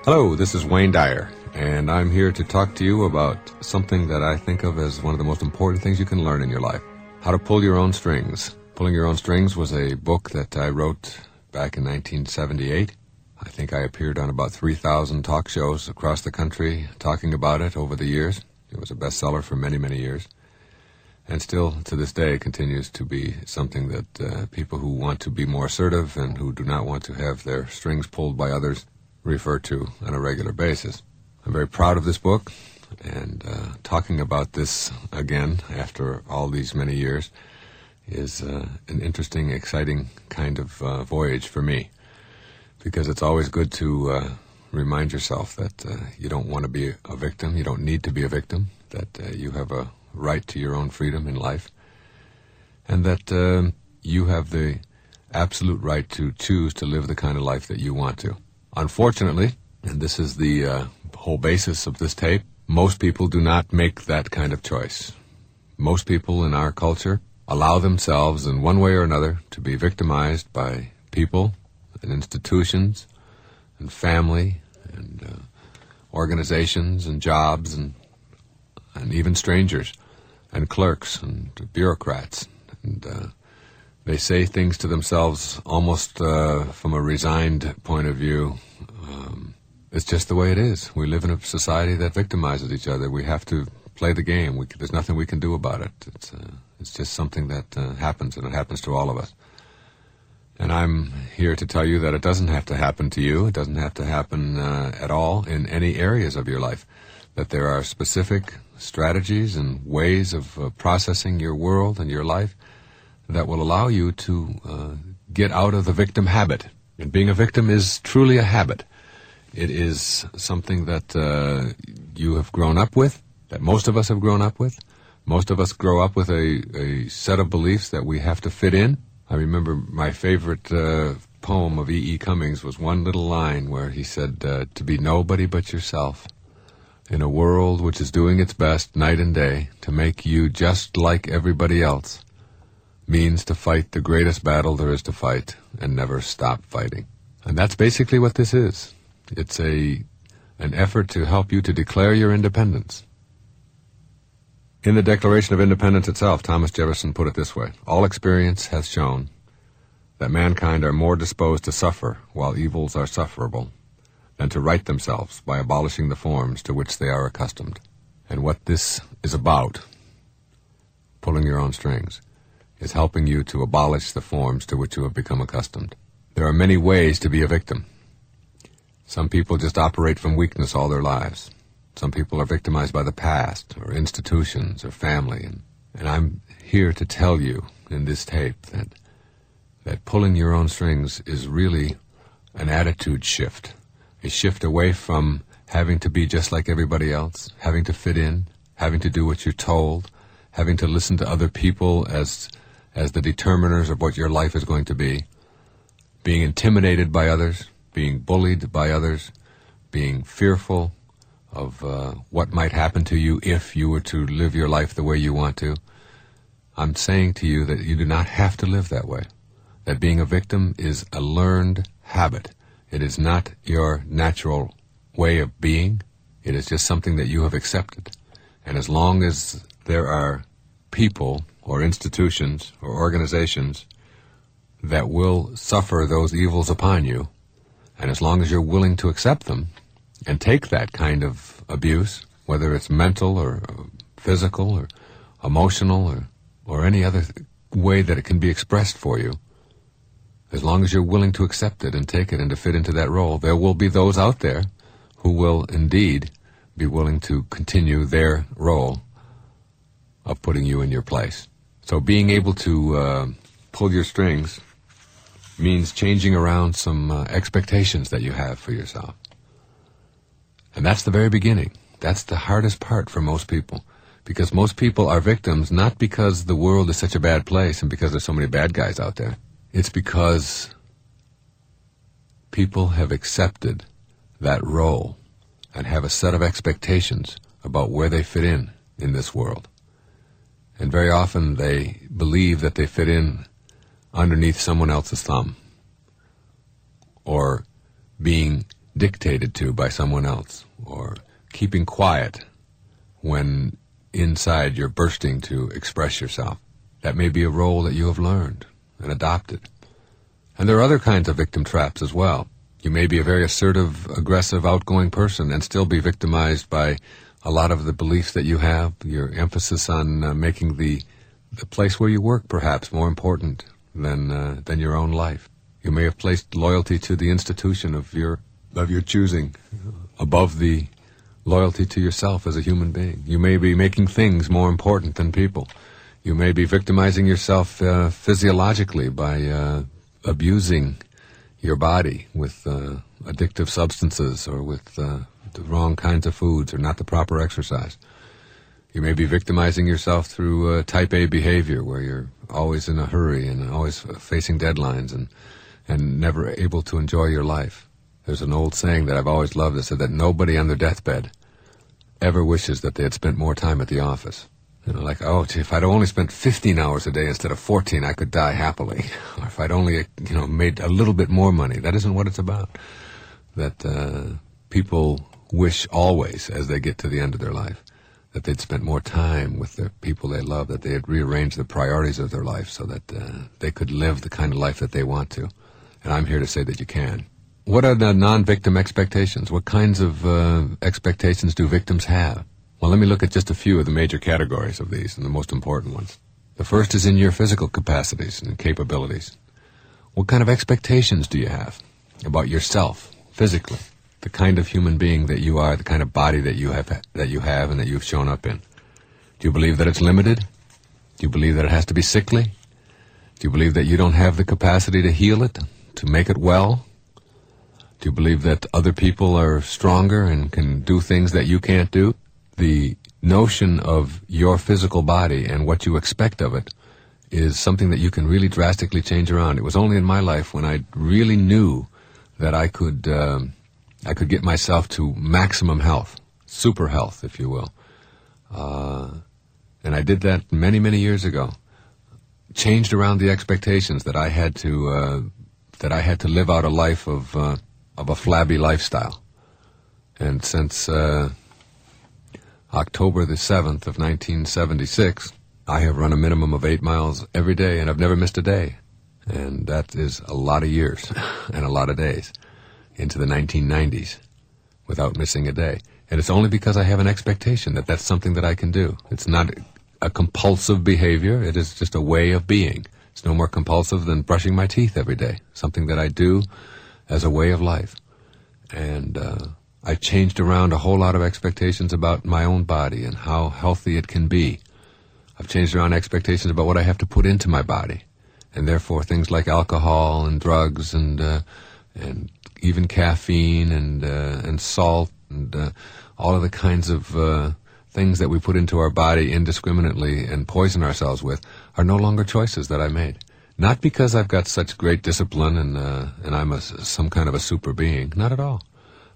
Hello, this is Wayne Dyer, and I'm here to talk to you about something that I think of as one of the most important things you can learn in your life: how to pull your own strings. Pulling Your Own Strings was a book that I wrote back in 1978. I think I appeared on about 3,000 talk shows across the country talking about it over the years. It was a bestseller for many, many years, and still to this day continues to be something that people who want to be more assertive and who do not want to have their strings pulled by others refer to on a regular basis. I'm very proud of this book, and talking about this again after all these many years is an interesting, exciting kind of voyage for me, because it's always good to remind yourself that you don't want to be a victim, you don't need to be a victim, that you have a right to your own freedom in life, and that you have the absolute right to choose to live the kind of life that you want to. Unfortunately, and this is the whole basis of this tape, most people do not make that kind of choice. Most people in our culture allow themselves in one way or another to be victimized by people and institutions and family and organizations and jobs and even strangers and clerks and bureaucrats. And they say things to themselves almost from a resigned point of view. It's just the way it is. We live in a society that victimizes each other. We have to play the game. There's nothing we can do about it. It's just something that happens, and it happens to all of us. And I'm here to tell you that it doesn't have to happen to you. It doesn't have to happen at all in any areas of your life. That there are specific strategies and ways of processing your world and your life that will allow you to get out of the victim habit. And being a victim is truly a habit. It is something that you have grown up with, that most of us have grown up with. Most of us grow up with a set of beliefs that we have to fit in. I remember my favorite poem of E.E. Cummings was one little line where he said, to be nobody but yourself in a world which is doing its best night and day to make you just like everybody else means to fight the greatest battle there is to fight and never stop fighting. And that's basically what this is. It's an effort to help you to declare your independence. In the Declaration of Independence itself, Thomas Jefferson put it this way: all experience hath shown that mankind are more disposed to suffer while evils are sufferable than to right themselves by abolishing the forms to which they are accustomed. And what this is about, pulling your own strings, is helping you to abolish the forms to which you have become accustomed. There are many ways to be a victim. Some people just operate from weakness all their lives. Some people are victimized by the past or institutions or family. And I'm here to tell you in this tape that pulling your own strings is really an attitude shift. A shift away from having to be just like everybody else, having to fit in, having to do what you're told, having to listen to other people as the determiners of what your life is going to be, being intimidated by others, being bullied by others, being fearful of what might happen to you if you were to live your life the way you want to. I'm saying to you that you do not have to live that way, that being a victim is a learned habit. It is not your natural way of being. It is just something that you have accepted. And as long as there are people or institutions or organizations that will suffer those evils upon you, and as long as you're willing to accept them and take that kind of abuse, whether it's mental or physical or emotional or any other way that it can be expressed for you, as long as you're willing to accept it and take it and to fit into that role, there will be those out there who will indeed be willing to continue their role of putting you in your place. So being able to pull your strings means changing around some expectations that you have for yourself. And that's the very beginning. That's the hardest part for most people, because most people are victims not because the world is such a bad place and because there's so many bad guys out there. It's because people have accepted that role and have a set of expectations about where they fit in this world. And very often they believe that they fit in underneath someone else's thumb, or being dictated to by someone else, or keeping quiet when inside you're bursting to express yourself. That may be a role that you have learned and adopted. And there are other kinds of victim traps as well. You may be a very assertive, aggressive, outgoing person and still be victimized by a lot of the beliefs that you have, your emphasis on making the place where you work perhaps more important than your own life. You may have placed loyalty to the institution of your choosing above the loyalty to yourself as a human being. You may be making things more important than people. You may be victimizing yourself physiologically by abusing your body with addictive substances, or with the wrong kinds of foods, or not the proper exercise. You may be victimizing yourself through type A behavior, where you're always in a hurry and always facing deadlines and never able to enjoy your life. There's an old saying that I've always loved that said that nobody on their deathbed ever wishes that they had spent more time at the office. Like, oh, gee, if I'd only spent 15 hours a day instead of 14, I could die happily. Or if I'd only, made a little bit more money. That isn't what it's about. That people wish always, as they get to the end of their life, that they'd spent more time with the people they love, that they had rearranged the priorities of their life so that they could live the kind of life that they want to. And I'm here to say that you can. What are the non-victim expectations? What kinds of expectations do victims have? Well, let me look at just a few of the major categories of these, and the most important ones. The first is in your physical capacities and capabilities. What kind of expectations do you have about yourself, physically? The kind of human being that you are, the kind of body that you have and that you've shown up in. Do you believe that it's limited? Do you believe that it has to be sickly? Do you believe that you don't have the capacity to heal it, to make it well? Do you believe that other people are stronger and can do things that you can't do? The notion of your physical body and what you expect of it is something that you can really drastically change around. It was only in my life when I really knew that I could get myself to maximum health, super health, if you will. And I did that many, many years ago. Changed around the expectations that I had to live out a life of a flabby lifestyle. And since October the 7th of 1976, I have run a minimum of 8 miles every day, and I've never missed a day. And that is a lot of years and a lot of days into the 1990s without missing a day. And it's only because I have an expectation that that's something that I can do. It's not a compulsive behavior. It is just a way of being. It's no more compulsive than brushing my teeth every day, something that I do as a way of life. And I changed around a whole lot of expectations about my own body and how healthy it can be. I've changed around expectations about what I have to put into my body, and therefore things like alcohol and drugs and even caffeine and salt and all of the kinds of things that we put into our body indiscriminately and poison ourselves with are no longer choices that I made. Not because I've got such great discipline and I'm some kind of a super being. Not at all.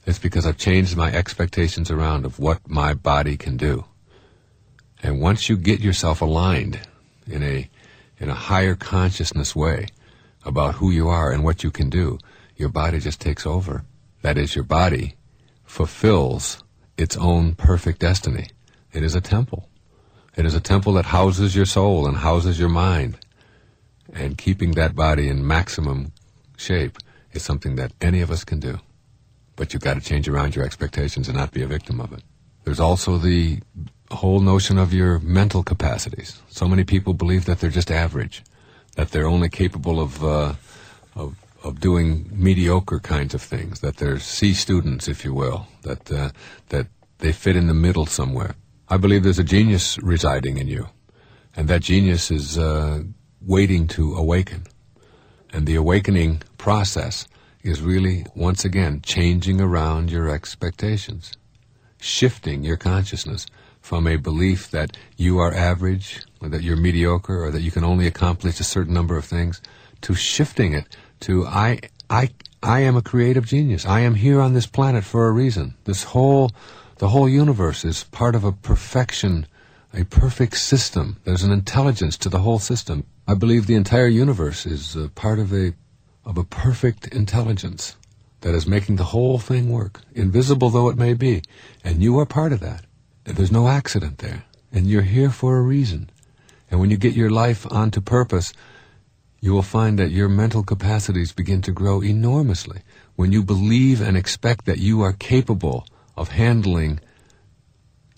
It's because I've changed my expectations around of what my body can do. And once you get yourself aligned in a higher consciousness way about who you are and what you can do, your body just takes over. That is, your body fulfills its own perfect destiny. It is a temple. It is a temple that houses your soul and houses your mind. And keeping that body in maximum shape is something that any of us can do. But you've got to change around your expectations and not be a victim of it. There's also the whole notion of your mental capacities. So many people believe that they're just average, that they're only capable of doing mediocre kinds of things, that they're C students, if you will, that they fit in the middle somewhere. I believe there's a genius residing in you, and that genius is waiting to awaken. And the awakening process is really, once again, changing around your expectations, shifting your consciousness from a belief that you are average, or that you're mediocre, or that you can only accomplish a certain number of things, to shifting it to I am a creative genius. I am here on this planet for a reason. The whole universe is part of a perfection, a perfect system. There's an intelligence to the whole system. I believe the entire universe is part of a perfect intelligence that is making the whole thing work, invisible though it may be, and you are part of that. There's no accident there, and you're here for a reason. And when you get your life onto purpose, you will find that your mental capacities begin to grow enormously. When you believe and expect that you are capable of handling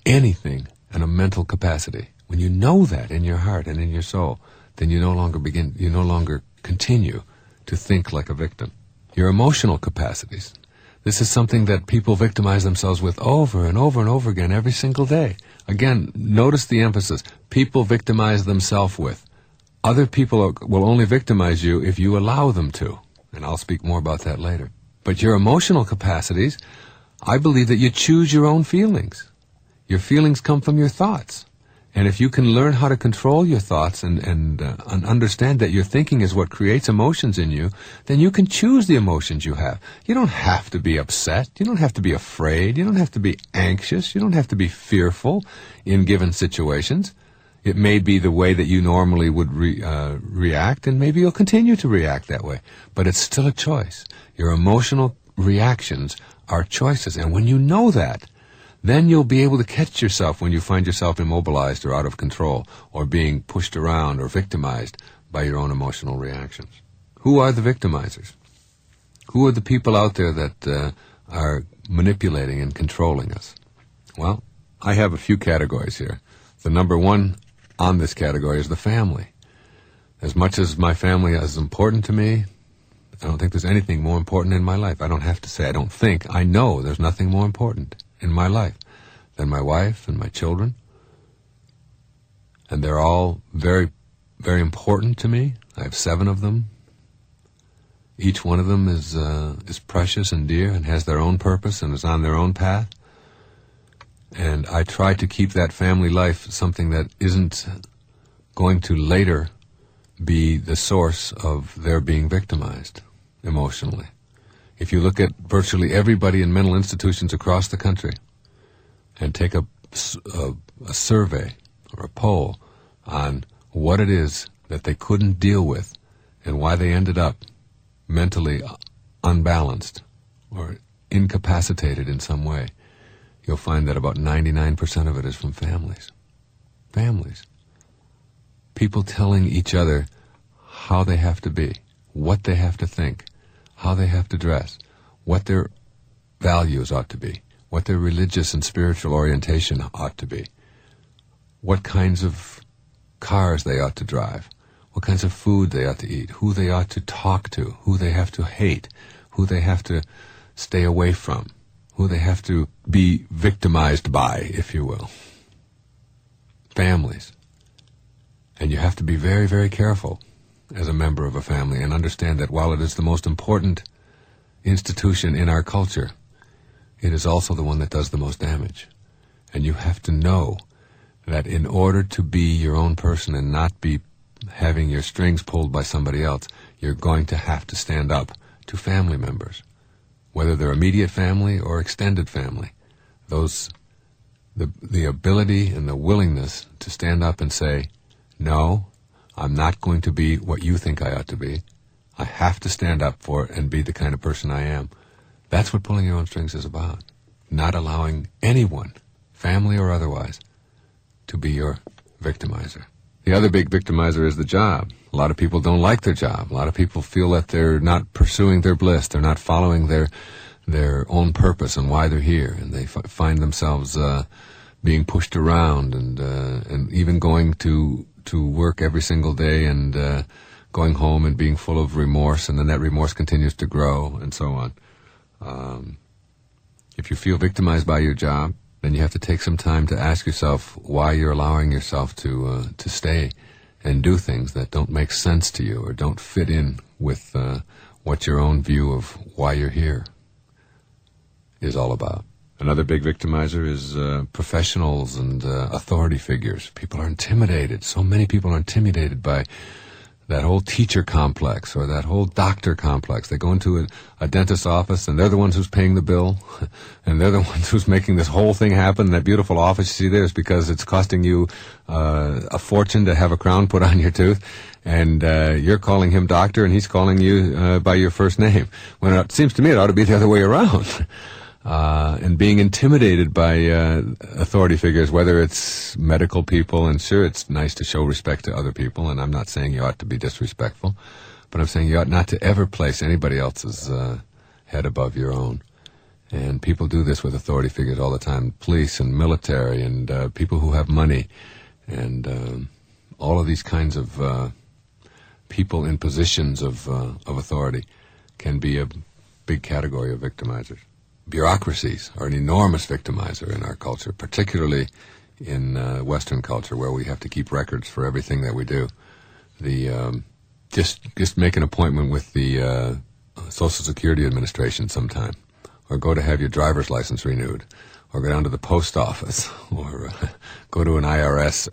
anything in a mental capacity, when you know that in your heart and in your soul, then you no longer continue to think like a victim. Your emotional capacities. This is something that people victimize themselves with over and over and over again every single day. Again, notice the emphasis. People victimize themselves with. Other people will only victimize you if you allow them to. And I'll speak more about that later. But your emotional capacities, I believe that you choose your own feelings. Your feelings come from your thoughts. And if you can learn how to control your thoughts and understand that your thinking is what creates emotions in you, then you can choose the emotions you have. You don't have to be upset. You don't have to be afraid. You don't have to be anxious. You don't have to be fearful in given situations. It may be the way that you normally would react, and maybe you'll continue to react that way. But it's still a choice. Your emotional reactions are choices. And when you know that, then you'll be able to catch yourself when you find yourself immobilized or out of control or being pushed around or victimized by your own emotional reactions. Who are the victimizers? Who are the people out there that are manipulating and controlling us? Well, I have a few categories here. The number one on this category is the family. As much as my family is important to me, I don't think there's anything more important in my life. I don't have to say I don't think. I know there's nothing more important in my life than my wife and my children. And they're all very, very important to me. I have 7 of them. Each one of them is precious and dear and has their own purpose and is on their own path. And I try to keep that family life something that isn't going to later be the source of their being victimized emotionally. If you look at virtually everybody in mental institutions across the country and take a survey or a poll on what it is that they couldn't deal with and why they ended up mentally unbalanced or incapacitated in some way, you'll find that about 99% of it is from families. Families. People telling each other how they have to be, what they have to think, how they have to dress, what their values ought to be, what their religious and spiritual orientation ought to be, what kinds of cars they ought to drive, what kinds of food they ought to eat, who they ought to talk to, who they have to hate, who they have to stay away from, who they have to be victimized by, if you will. Families. And you have to be very, very careful as a member of a family and understand that while it is the most important institution in our culture, it is also the one that does the most damage. And you have to know that in order to be your own person and not be having your strings pulled by somebody else, you're going to have to stand up to family members, whether they're immediate family or extended family. The ability and the willingness to stand up and say, no, I'm not going to be what you think I ought to be. I have to stand up for it and be the kind of person I am. That's what pulling your own strings is about. Not allowing anyone, family or otherwise, to be your victimizer. The other big victimizer is the job. A lot of people don't like their job. A lot of people feel that they're not pursuing their bliss. They're not following their own purpose and why they're here. And they find themselves being pushed around and even going to work every single day and going home and being full of remorse, and then that remorse continues to grow and so on. If you feel victimized by your job, then you have to take some time to ask yourself why you're allowing yourself to stay and do things that don't make sense to you or don't fit in with what your own view of why you're here is all about. Another big victimizer is professionals and authority figures. People are intimidated. So many people are intimidated by that whole teacher complex or that whole doctor complex. They go into a dentist's office and they're the ones who's paying the bill and they're the ones who's making this whole thing happen. That beautiful office you see there is because it's costing you a fortune to have a crown put on your tooth, and you're calling him doctor and he's calling you by your first name. When it seems to me it ought to be the other way around. And being intimidated by authority figures, whether it's medical people, and sure, it's nice to show respect to other people, and I'm not saying you ought to be disrespectful, but I'm saying you ought not to ever place anybody else's head above your own. And people do this with authority figures all the time, police and military and people who have money, and all of these kinds of people in positions of authority can be a big category of victimizers. Bureaucracies are an enormous victimizer in our culture, particularly in Western culture, where we have to keep records for everything that we do. Just make an appointment with the Social Security Administration sometime, or go to have your driver's license renewed, or go down to the post office, or go to an IRS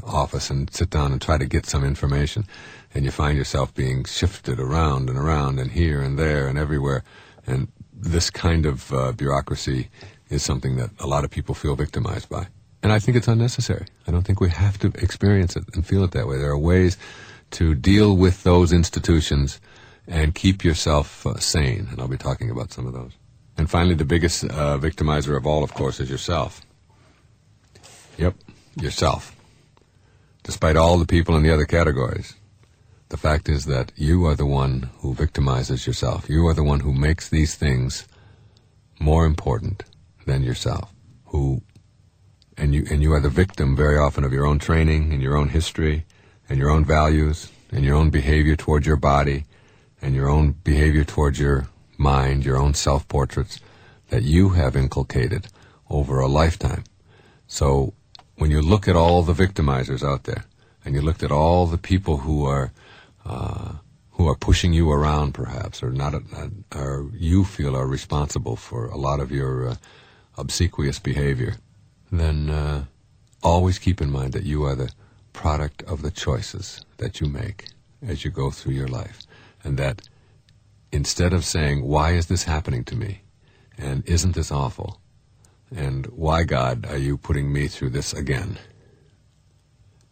office and sit down and try to get some information, and you find yourself being shifted around and here and there and everywhere, and this kind of bureaucracy is something that a lot of people feel victimized by. And I think it's unnecessary. I don't think we have to experience it and feel it that way. There are ways to deal with those institutions and keep yourself sane, and I'll be talking about some of those. And finally, the biggest victimizer of all, of course, is yourself. Yep, yourself. Despite all the people in the other categories, the fact is that you are the one who victimizes yourself. You are the one who makes these things more important than yourself. And you are the victim very often of your own training and your own history and your own values and your own behavior toward your body and your own behavior toward your mind, your own self-portraits that you have inculcated over a lifetime. So when you look at all the victimizers out there, and you look at all the people who are pushing you around, perhaps, or not, or you feel are responsible for a lot of your obsequious behavior, then always keep in mind that you are the product of the choices that you make as you go through your life, and that instead of saying, "Why is this happening to me?" and "Isn't this awful?" and "Why, God, are you putting me through this again?"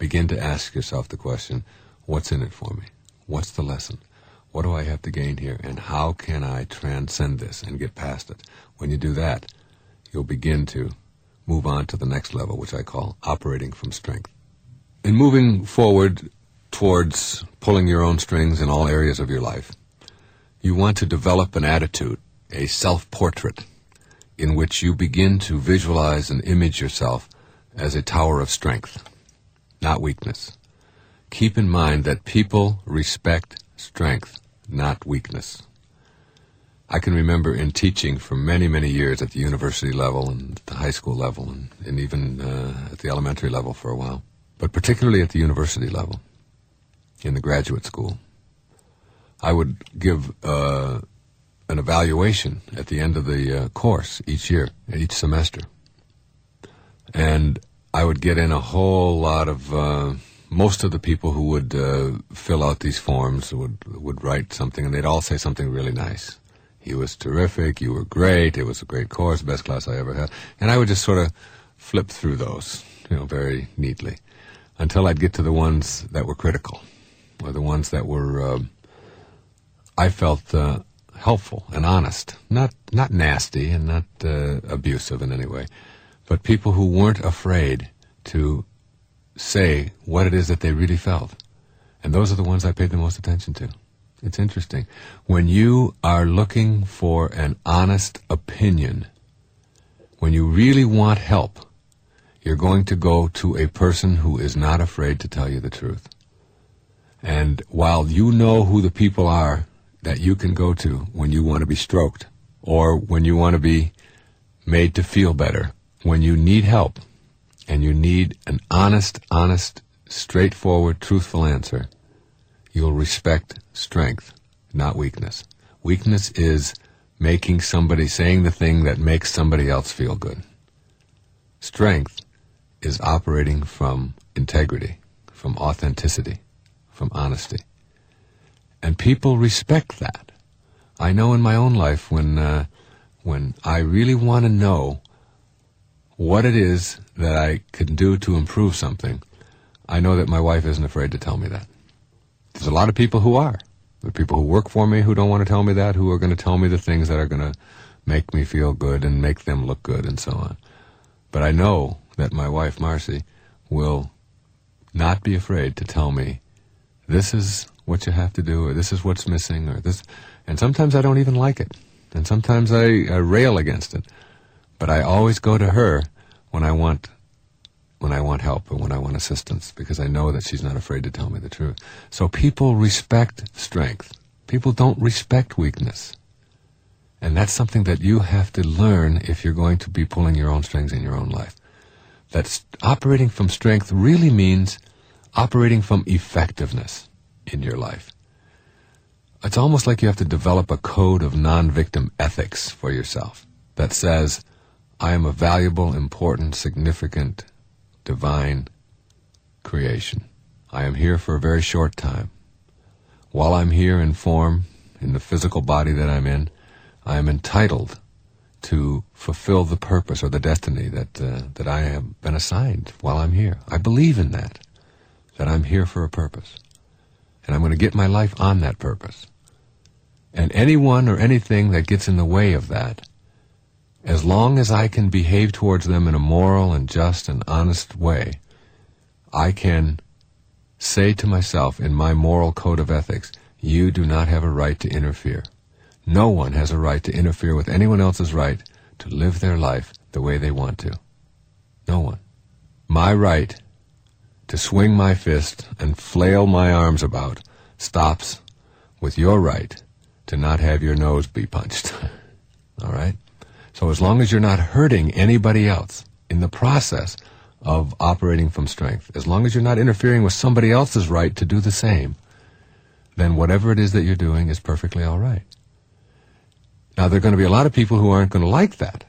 begin to ask yourself the question, what's in it for me? What's the lesson? What do I have to gain here? And how can I transcend this and get past it? When you do that, you'll begin to move on to the next level, which I call operating from strength. In moving forward towards pulling your own strings in all areas of your life, you want to develop an attitude, a self-portrait, in which you begin to visualize and image yourself as a tower of strength, not weakness. Keep in mind that people respect strength, not weakness. I can remember in teaching for many, many years at the university level and at the high school level and even at the elementary level for a while, but particularly at the university level, in the graduate school, I would give an evaluation at the end of the course each year, each semester. And I would get in a whole lot of most of the people who would fill out these forms would write something, and they'd all say something really nice. "He was terrific, you were great, it was a great course, best class I ever had." And I would just sort of flip through those, very neatly, until I'd get to the ones that were critical, or the ones that were, I felt, helpful and honest, not nasty and not abusive in any way, but people who weren't afraid to say what it is that they really felt. And those are the ones I paid the most attention to. It's interesting. When you are looking for an honest opinion, when you really want help, you're going to go to a person who is not afraid to tell you the truth. And while you know who the people are that you can go to when you want to be stroked, or when you want to be made to feel better, when you need help, and you need an honest, straightforward, truthful answer, you'll respect strength, not weakness. Weakness is saying the thing that makes somebody else feel good. Strength is operating from integrity, from authenticity, from honesty. And people respect that. I know in my own life when I really want to know what it is that I can do to improve something, I know that my wife isn't afraid to tell me that. There's a lot of people who are. There are people who work for me who don't want to tell me that, who are going to tell me the things that are going to make me feel good and make them look good and so on. But I know that my wife, Marcy, will not be afraid to tell me, this is what you have to do, or this is what's missing, or this. And sometimes I don't even like it. And sometimes I rail against it. But I always go to her when I want help or when I want assistance, because I know that she's not afraid to tell me the truth. So people respect strength. People don't respect weakness. And that's something that you have to learn if you're going to be pulling your own strings in your own life. That operating from strength really means operating from effectiveness in your life. It's almost like you have to develop a code of non-victim ethics for yourself that says, I am a valuable, important, significant, divine creation. I am here for a very short time. While I'm here in form, in the physical body that I'm in, I am entitled to fulfill the purpose or the destiny that I have been assigned while I'm here. I believe in that I'm here for a purpose. And I'm going to get my life on that purpose. And anyone or anything that gets in the way of that, as long as I can behave towards them in a moral and just and honest way, I can say to myself in my moral code of ethics, you do not have a right to interfere. No one has a right to interfere with anyone else's right to live their life the way they want to. No one. My right to swing my fist and flail my arms about stops with your right to not have your nose be punched. All right? So as long as you're not hurting anybody else in the process of operating from strength, as long as you're not interfering with somebody else's right to do the same, then whatever it is that you're doing is perfectly all right. Now, there are going to be a lot of people who aren't going to like that.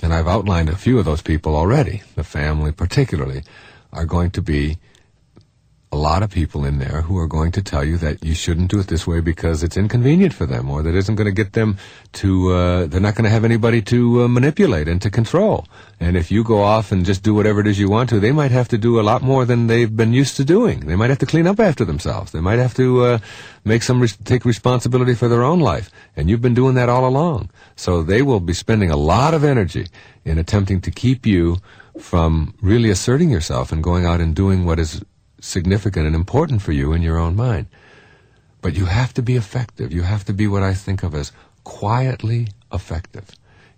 And I've outlined a few of those people already. The family particularly are going to be a lot of people in there who are going to tell you that you shouldn't do it this way because it's inconvenient for them, or that isn't going to get them to, they're not going to have anybody to manipulate and to control. And if you go off and just do whatever it is you want to, they might have to do a lot more than they've been used to doing. They might have to clean up after themselves. They might have to take responsibility for their own life. And you've been doing that all along. So they will be spending a lot of energy in attempting to keep you from really asserting yourself and going out and doing what is significant and important for you in your own mind. But you have to be effective. You have to be what I think of as quietly effective.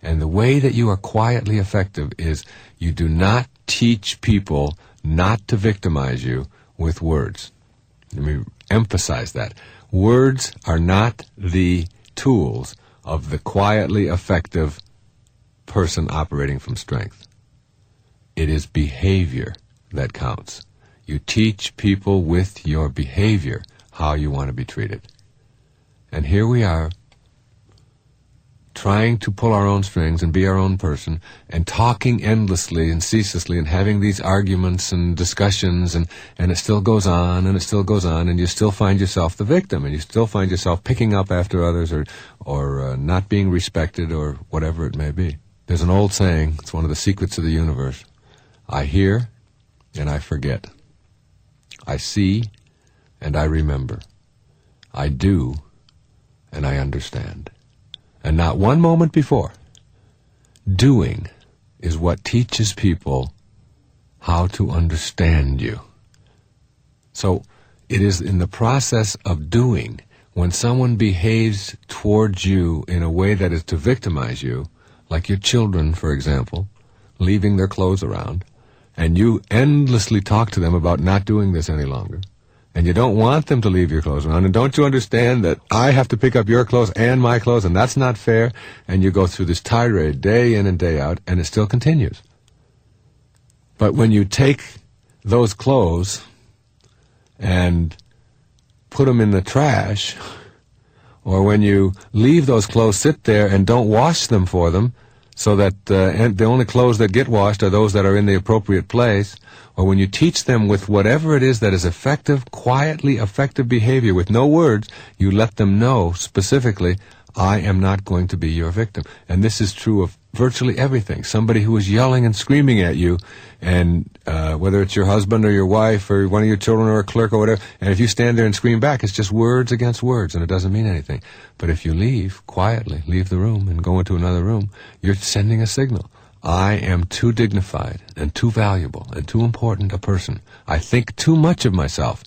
And the way that you are quietly effective is you do not teach people not to victimize you with words. Let me emphasize that. Words are not the tools of the quietly effective person operating from strength. It is behavior that counts. You teach people with your behavior how you want to be treated. And here we are, trying to pull our own strings and be our own person, and talking endlessly and ceaselessly and having these arguments and discussions, and it still goes on and it still goes on, and you still find yourself the victim, and you still find yourself picking up after others or not being respected or whatever it may be. There's an old saying, it's one of the secrets of the universe. I hear and I forget. I see and I remember. I do and I understand. And not one moment before. Doing is what teaches people how to understand you. So it is in the process of doing, when someone behaves towards you in a way that is to victimize you, like your children, for example, leaving their clothes around, and you endlessly talk to them about not doing this any longer, and you don't want them to leave your clothes around, and don't you understand that I have to pick up your clothes and my clothes, and that's not fair, and you go through this tirade day in and day out, and it still continues. But when you take those clothes and put them in the trash, or when you leave those clothes sit there and don't wash them for them, so that and the only clothes that get washed are those that are in the appropriate place, or when you teach them with whatever it is that is effective, quietly effective behavior with no words, you let them know specifically, I am not going to be your victim. And this is true of virtually everything. Somebody who is yelling and screaming at you, and whether it's your husband or your wife or one of your children or a clerk or whatever, and if you stand there and scream back, it's just words against words, and it doesn't mean anything. But if you leave quietly, leave the room and go into another room, you're sending a signal. I am too dignified and too valuable and too important a person. I think too much of myself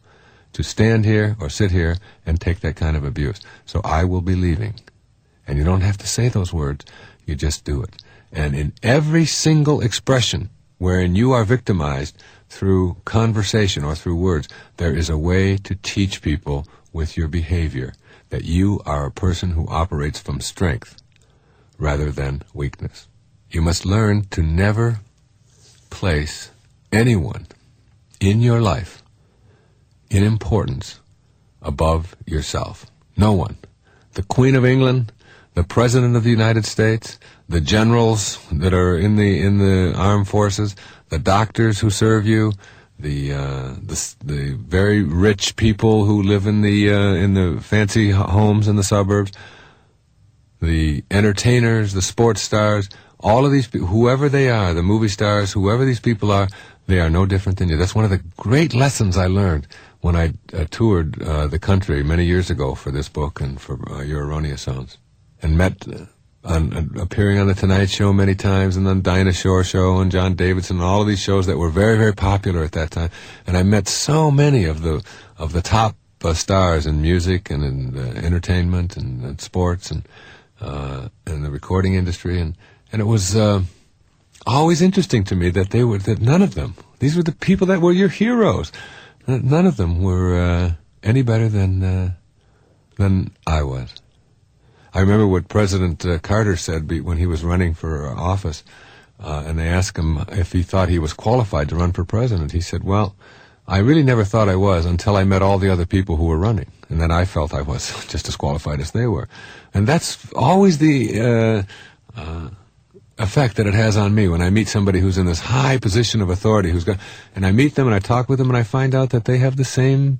to stand here or sit here and take that kind of abuse. So I will be leaving. And you don't have to say those words. You just do it. And in every single expression wherein you are victimized through conversation or through words, there is a way to teach people with your behavior that you are a person who operates from strength rather than weakness. You must learn to never place anyone in your life in importance above yourself. No one. The Queen of England, the President of the United States, the generals that are in the armed forces, the doctors who serve you, the very rich people who live in the fancy homes in the suburbs, the entertainers, the sports stars, all of these people, whoever they are, the movie stars, whoever these people are, they are no different than you. That's one of the great lessons I learned when I toured the country many years ago for this book and for Your Erroneous Zones, and met appearing on The Tonight Show many times, and on Dinah Shore Show and John Davidson, and all of these shows that were very, very popular at that time. And I met so many of the top stars in music and in entertainment and sports and the recording industry, and it was always interesting to me that none of them, these were the people that were your heroes. None of them were any better than I was. I remember what President Carter said when he was running for office, and they asked him if he thought he was qualified to run for president. He said, well, I really never thought I was until I met all the other people who were running, and then I felt I was just as qualified as they were. And that's always the effect that it has on me when I meet somebody who's in this high position of authority, and I meet them and I talk with them and I find out that they have the same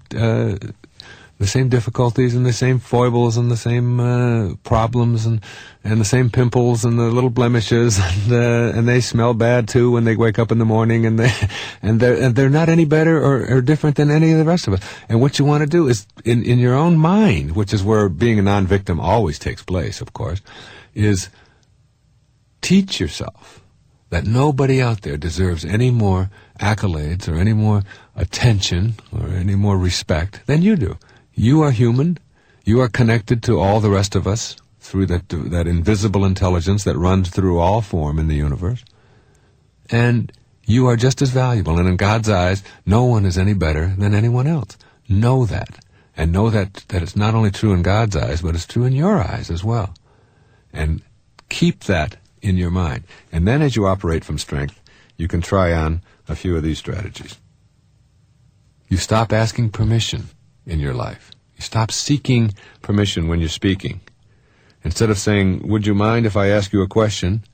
difficulties and the same foibles and the same problems and the same pimples and the little blemishes, and they smell bad too when they wake up in the morning, and they're not any better or different than any of the rest of us. And what you want to do is in your own mind, which is where being a non-victim always takes place, of course, is teach yourself that nobody out there deserves any more accolades or any more attention or any more respect than you do. You are human. You are connected to all the rest of us through that invisible intelligence that runs through all form in the universe. And you are just as valuable. And in God's eyes, no one is any better than anyone else. Know that. And know that it's not only true in God's eyes, but it's true in your eyes as well. And keep that in your mind. And then as you operate from strength, you can try on a few of these strategies. You stop asking permission in your life. You stop seeking permission when you're speaking. Instead of saying, would you mind if I ask you a question?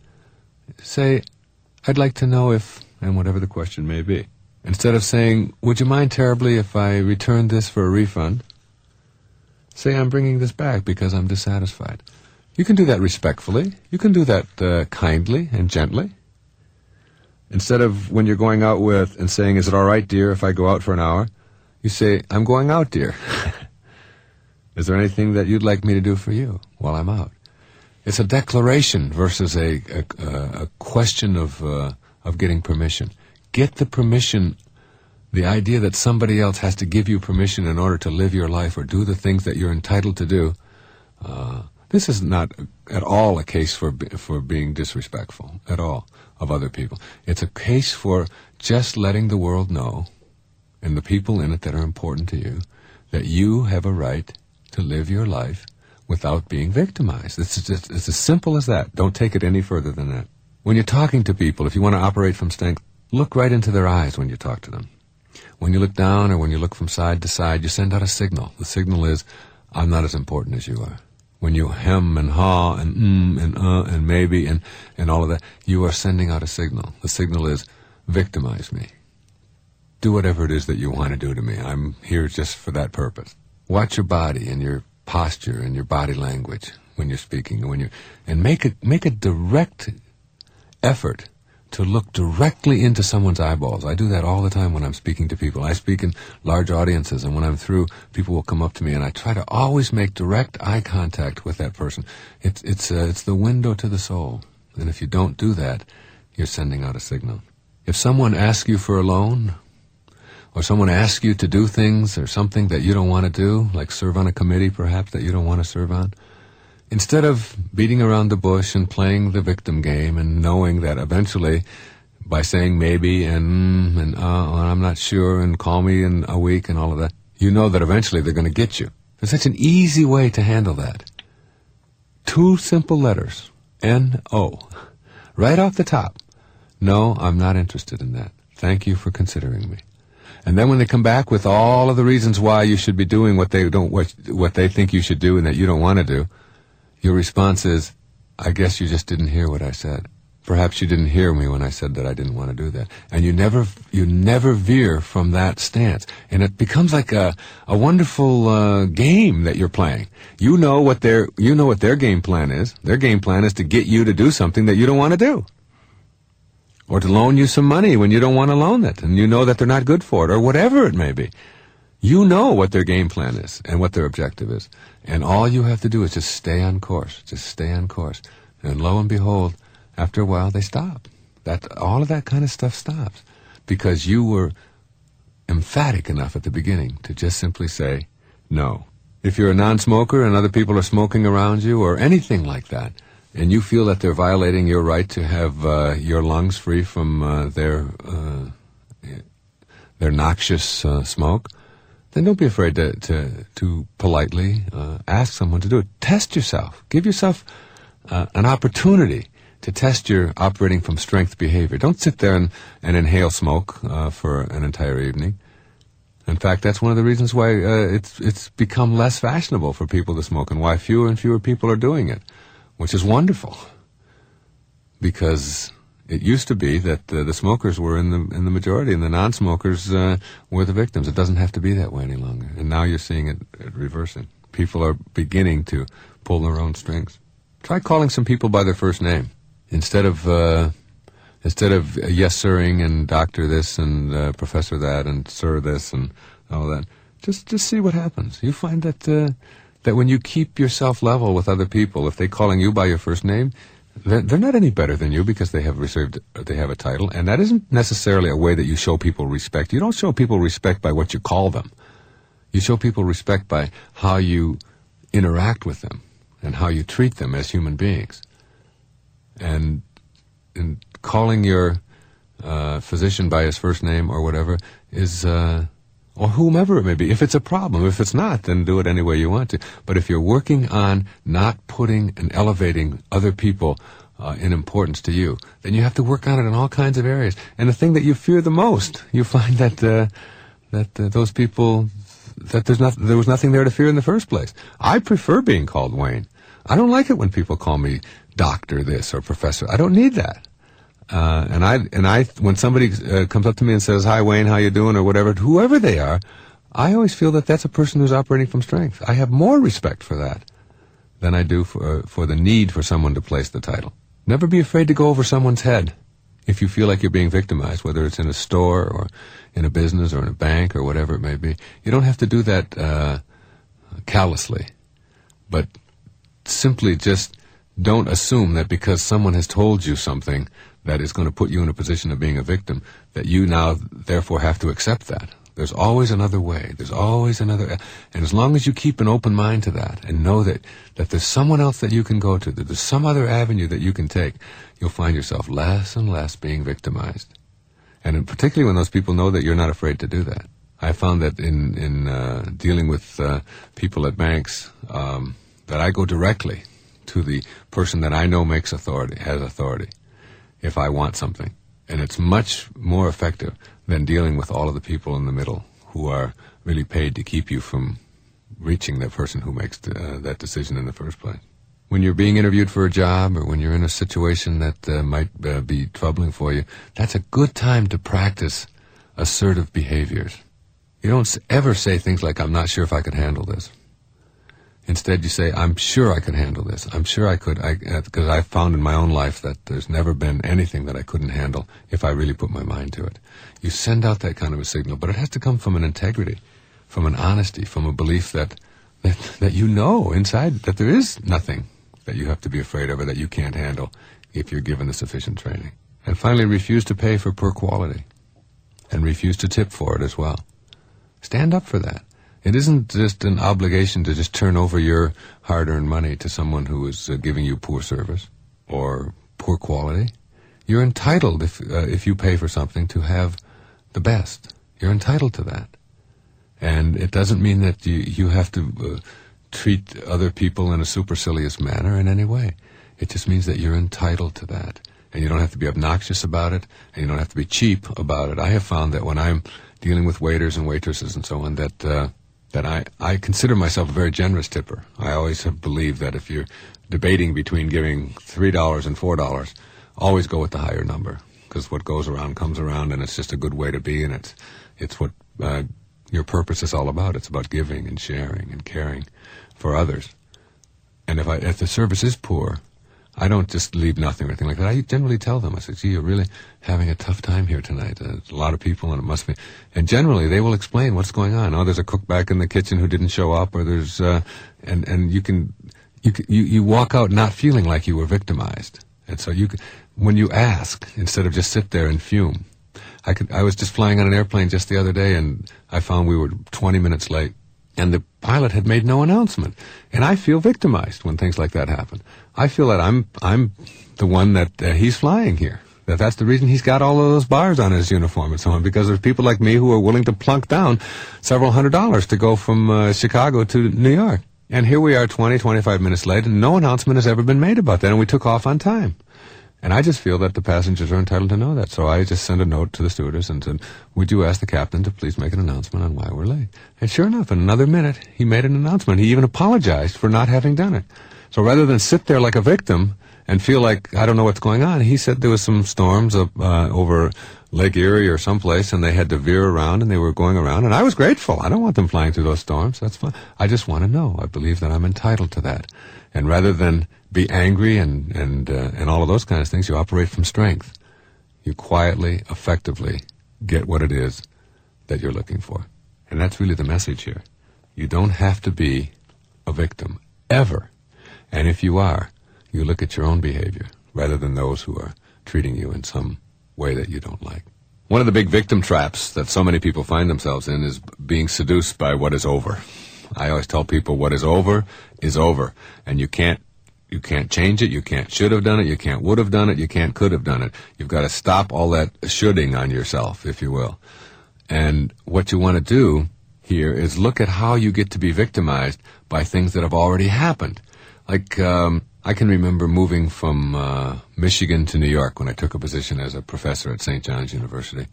Say, I'd like to know if, and whatever the question may be. Instead of saying, would you mind terribly if I return this for a refund? Say, I'm bringing this back because I'm dissatisfied. You can do that respectfully. You can do that kindly and gently. Instead of when you're going out with and saying, is it all right, dear, if I go out for an hour? You say, I'm going out, dear. Is there anything that you'd like me to do for you while I'm out? It's a declaration versus a question of getting permission. Get the permission, the idea that somebody else has to give you permission in order to live your life or do the things that you're entitled to do. This is not at all a case for being disrespectful at all of other people. It's a case for just letting the world know, and the people in it that are important to you, that you have a right to live your life without being victimized. It's as simple as that. Don't take it any further than that. When you're talking to people, if you want to operate from strength, look right into their eyes when you talk to them. When you look down or when you look from side to side, you send out a signal. The signal is, I'm not as important as you are. when you hem and haw and and maybe and all of that, you are sending out a signal. The signal is, victimize me. Do whatever it is that you want to do to me. I'm here just for that purpose. Watch your body and your posture and your body language when you're speaking, and make a direct effort to look directly into someone's eyeballs. I do that all the time when I'm speaking to people. I speak in large audiences, and when I'm through, people will come up to me, and I try to always make direct eye contact with that person. It's the window to the soul, and if you don't do that, you're sending out a signal. If someone asks you for a loan, or someone asks you to do things or something that you don't want to do, like serve on a committee perhaps that you don't want to serve on, instead of beating around the bush and playing the victim game and knowing that eventually, by saying maybe and I'm not sure and call me in a week and all of that, you know that eventually they're going to get you. There's such an easy way to handle that. 2 simple letters, N-O, right off the top. No, I'm not interested in that. Thank you for considering me. And then when they come back with all of the reasons why you should be doing what they think you should do and that you don't want to do, your response is, I guess you just didn't hear what I said. Perhaps you didn't hear me when I said that I didn't want to do that. And you never veer from that stance. And it becomes like a wonderful game that you're playing. You know what their game plan is. Their game plan is to get you to do something that you don't want to do. Or to loan you some money when you don't want to loan it, and you know that they're not good for it, or whatever it may be. You know what their game plan is and what their objective is. And all you have to do is just stay on course. Just stay on course. And lo and behold, after a while, they stop. All of that kind of stuff stops. Because you were emphatic enough at the beginning to just simply say, no. If you're a non-smoker and other people are smoking around you or anything like that, and you feel that they're violating your right to have your lungs free from their noxious smoke, then don't be afraid to politely ask someone to do it. Test yourself. Give yourself an opportunity to test your operating from strength behavior. Don't sit there and inhale smoke for an entire evening. In fact, that's one of the reasons why it's become less fashionable for people to smoke, and why fewer and fewer people are doing it, which is wonderful. Because it used to be that the smokers were in the majority, and the non-smokers were the victims. It doesn't have to be that way any longer. And now you're seeing it reversing. People are beginning to pull their own strings. Try calling some people by their first name instead of yes sirring and doctor this and professor that and sir this and all that. Just see what happens. You find that when you keep yourself level with other people, if they're calling you by your first name, they're not any better than you because they have a title, and that isn't necessarily a way that you show people respect. You don't show people respect by what you call them. You show people respect by how you interact with them and how you treat them as human beings. And calling your physician by his first name or whatever is, or whomever it may be, if it's a problem. If it's not, then do it any way you want to. But if you're working on not putting and elevating other people in importance to you, then you have to work on it in all kinds of areas. And the thing that you fear the most, you find that those people, that there was nothing there to fear in the first place. I prefer being called Wayne. I don't like it when people call me doctor this or professor. I don't need that. And I, when somebody comes up to me and says, "Hi, Wayne, how you doing?" or whatever, whoever they are, I always feel that that's a person who's operating from strength. I have more respect for that than I do for the need for someone to place the title. Never be afraid to go over someone's head if you feel like you're being victimized, whether it's in a store or in a business or in a bank or whatever it may be. You don't have to do that callously, but simply just don't assume that because someone has told you something that is going to put you in a position of being a victim, that you now therefore have to accept that. There's always another way. There's always another. And as long as you keep an open mind to that and know that there's someone else that you can go to, that there's some other avenue that you can take, you'll find yourself less and less being victimized. And particularly when those people know that you're not afraid to do that. I found that in dealing with people at banks, that I go directly to the person that I know has authority, if I want something. And it's much more effective than dealing with all of the people in the middle who are really paid to keep you from reaching the person who makes that decision in the first place. When you're being interviewed for a job, or when you're in a situation that might be troubling for you, that's a good time to practice assertive behaviors. You don't ever say things like, I'm not sure if I could handle this. Instead, you say, I'm sure I could handle this. I'm sure I could, because I've found in my own life that there's never been anything that I couldn't handle if I really put my mind to it. You send out that kind of a signal, but it has to come from an integrity, from an honesty, from a belief that you know inside that there is nothing that you have to be afraid of or that you can't handle if you're given the sufficient training. And finally, refuse to pay for poor quality, and refuse to tip for it as well. Stand up for that. It isn't just an obligation to just turn over your hard-earned money to someone who is giving you poor service or poor quality. You're entitled, if you pay for something, to have the best. You're entitled to that. And it doesn't mean that you have to treat other people in a supercilious manner in any way. It just means that you're entitled to that. And you don't have to be obnoxious about it, and you don't have to be cheap about it. I have found that when I'm dealing with waiters and waitresses and so on, that I consider myself a very generous tipper. I always have believed that if you're debating between giving $3 and $4, always go with the higher number, because what goes around comes around, and it's just a good way to be, and it's what your purpose is all about. It's about giving and sharing and caring for others. And if the service is poor, I don't just leave nothing or anything like that. I generally tell them, I say, gee, you're really having a tough time here tonight. There's a lot of people, and it must be. And generally, they will explain what's going on. Oh, there's a cook back in the kitchen who didn't show up, or there's, and you walk out not feeling like you were victimized. And so when you ask, instead of just sit there and fume. I was just flying on an airplane just the other day, and I found we were 20 minutes late. And the pilot had made no announcement. And I feel victimized when things like that happen. I feel that I'm the one that he's flying here. That's the reason he's got all of those bars on his uniform and so on, because there's people like me who are willing to plunk down several $100s to go from Chicago to New York. And here we are 25 minutes late, and no announcement has ever been made about that, and we took off on time. And I just feel that the passengers are entitled to know that. So I just sent a note to the stewardess and said, would you ask the captain to please make an announcement on why we're late? And sure enough, in another minute, he made an announcement. He even apologized for not having done it. So rather than sit there like a victim and feel like I don't know what's going on, he said there was some storms over Lake Erie or someplace, and they had to veer around, and they were going around. And I was grateful. I don't want them flying through those storms. That's fine. I just want to know. I believe that I'm entitled to that. And rather than be angry and all of those kind of things, you operate from strength. You quietly, effectively get what it is that you're looking for. And that's really the message here. You don't have to be a victim, ever. And if you are, you look at your own behavior rather than those who are treating you in some way that you don't like. One of the big victim traps that so many people find themselves in is being seduced by what is over. I always tell people what is over, and you can't change it, you can't should have done it, you can't would have done it, you can't could have done it. You've got to stop all that shoulding on yourself, if you will. And what you want to do here is look at how you get to be victimized by things that have already happened. Like, I can remember moving from Michigan to New York when I took a position as a professor at St. John's University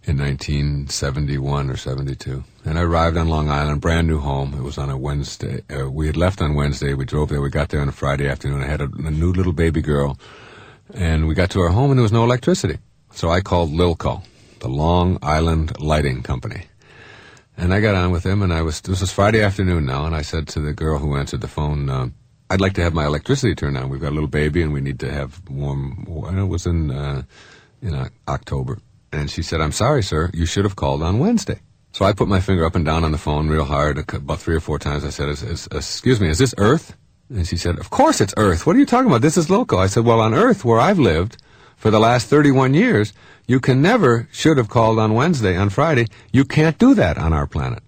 in 1971 or 72. And I arrived on Long Island, brand new home. It was on a Wednesday. We had left on Wednesday. We drove there. We got there on a Friday afternoon. I had a new little baby girl. And we got to our home, and there was no electricity. So I called Lilco, the Long Island Lighting Company. And I got on with them, and this was Friday afternoon now, and I said to the girl who answered the phone, I'd like to have my electricity turned on. We've got a little baby, and we need to have warm. It was in October. And she said, I'm sorry, sir, you should have called on Wednesday. So I put my finger up and down on the phone real hard, about 3 or 4 times. I said, excuse me, is this Earth? And she said, of course it's Earth. What are you talking about? This is local. I said, well, on Earth, where I've lived for the last 31 years, you can never should have called on Wednesday, on Friday. You can't do that on our planet.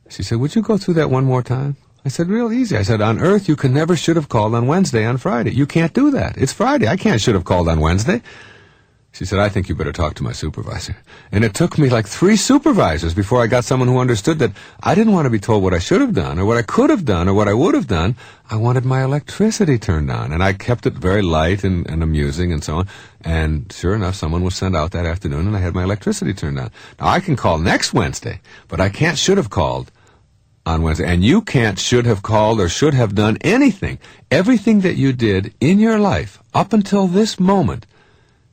She said, would you go through that one more time? I said, real easy. I said, on Earth, you can never should have called on Wednesday, on Friday. You can't do that. It's Friday. I can't should have called on Wednesday. She said, I think you better talk to my supervisor. And it took me like 3 supervisors before I got someone who understood that I didn't want to be told what I should have done or what I could have done or what I would have done. I wanted my electricity turned on. And I kept it very light and amusing and so on. And sure enough, someone was sent out that afternoon, and I had my electricity turned on. Now, I can call next Wednesday, but I can't should have called on Wednesday. And you can't should have called or should have done anything. Everything that you did in your life up until this moment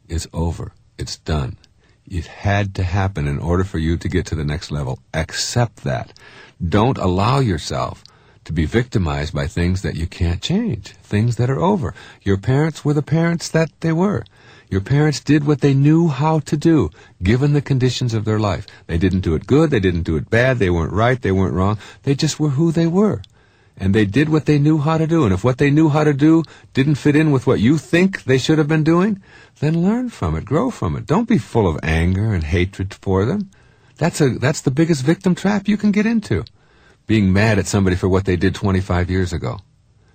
is over. It's done. It had to happen in order for you to get to the next level. Accept that. Don't allow yourself to be victimized by things that you can't change, things that are over. Your parents were the parents that they were. Your parents did what they knew how to do, given the conditions of their life. They didn't do it good, they didn't do it bad, they weren't right, they weren't wrong. They just were who they were. And they did what they knew how to do. And if what they knew how to do didn't fit in with what you think they should have been doing, then learn from it, grow from it. Don't be full of anger and hatred for them. That's the biggest victim trap you can get into, being mad at somebody for what they did 25 years ago.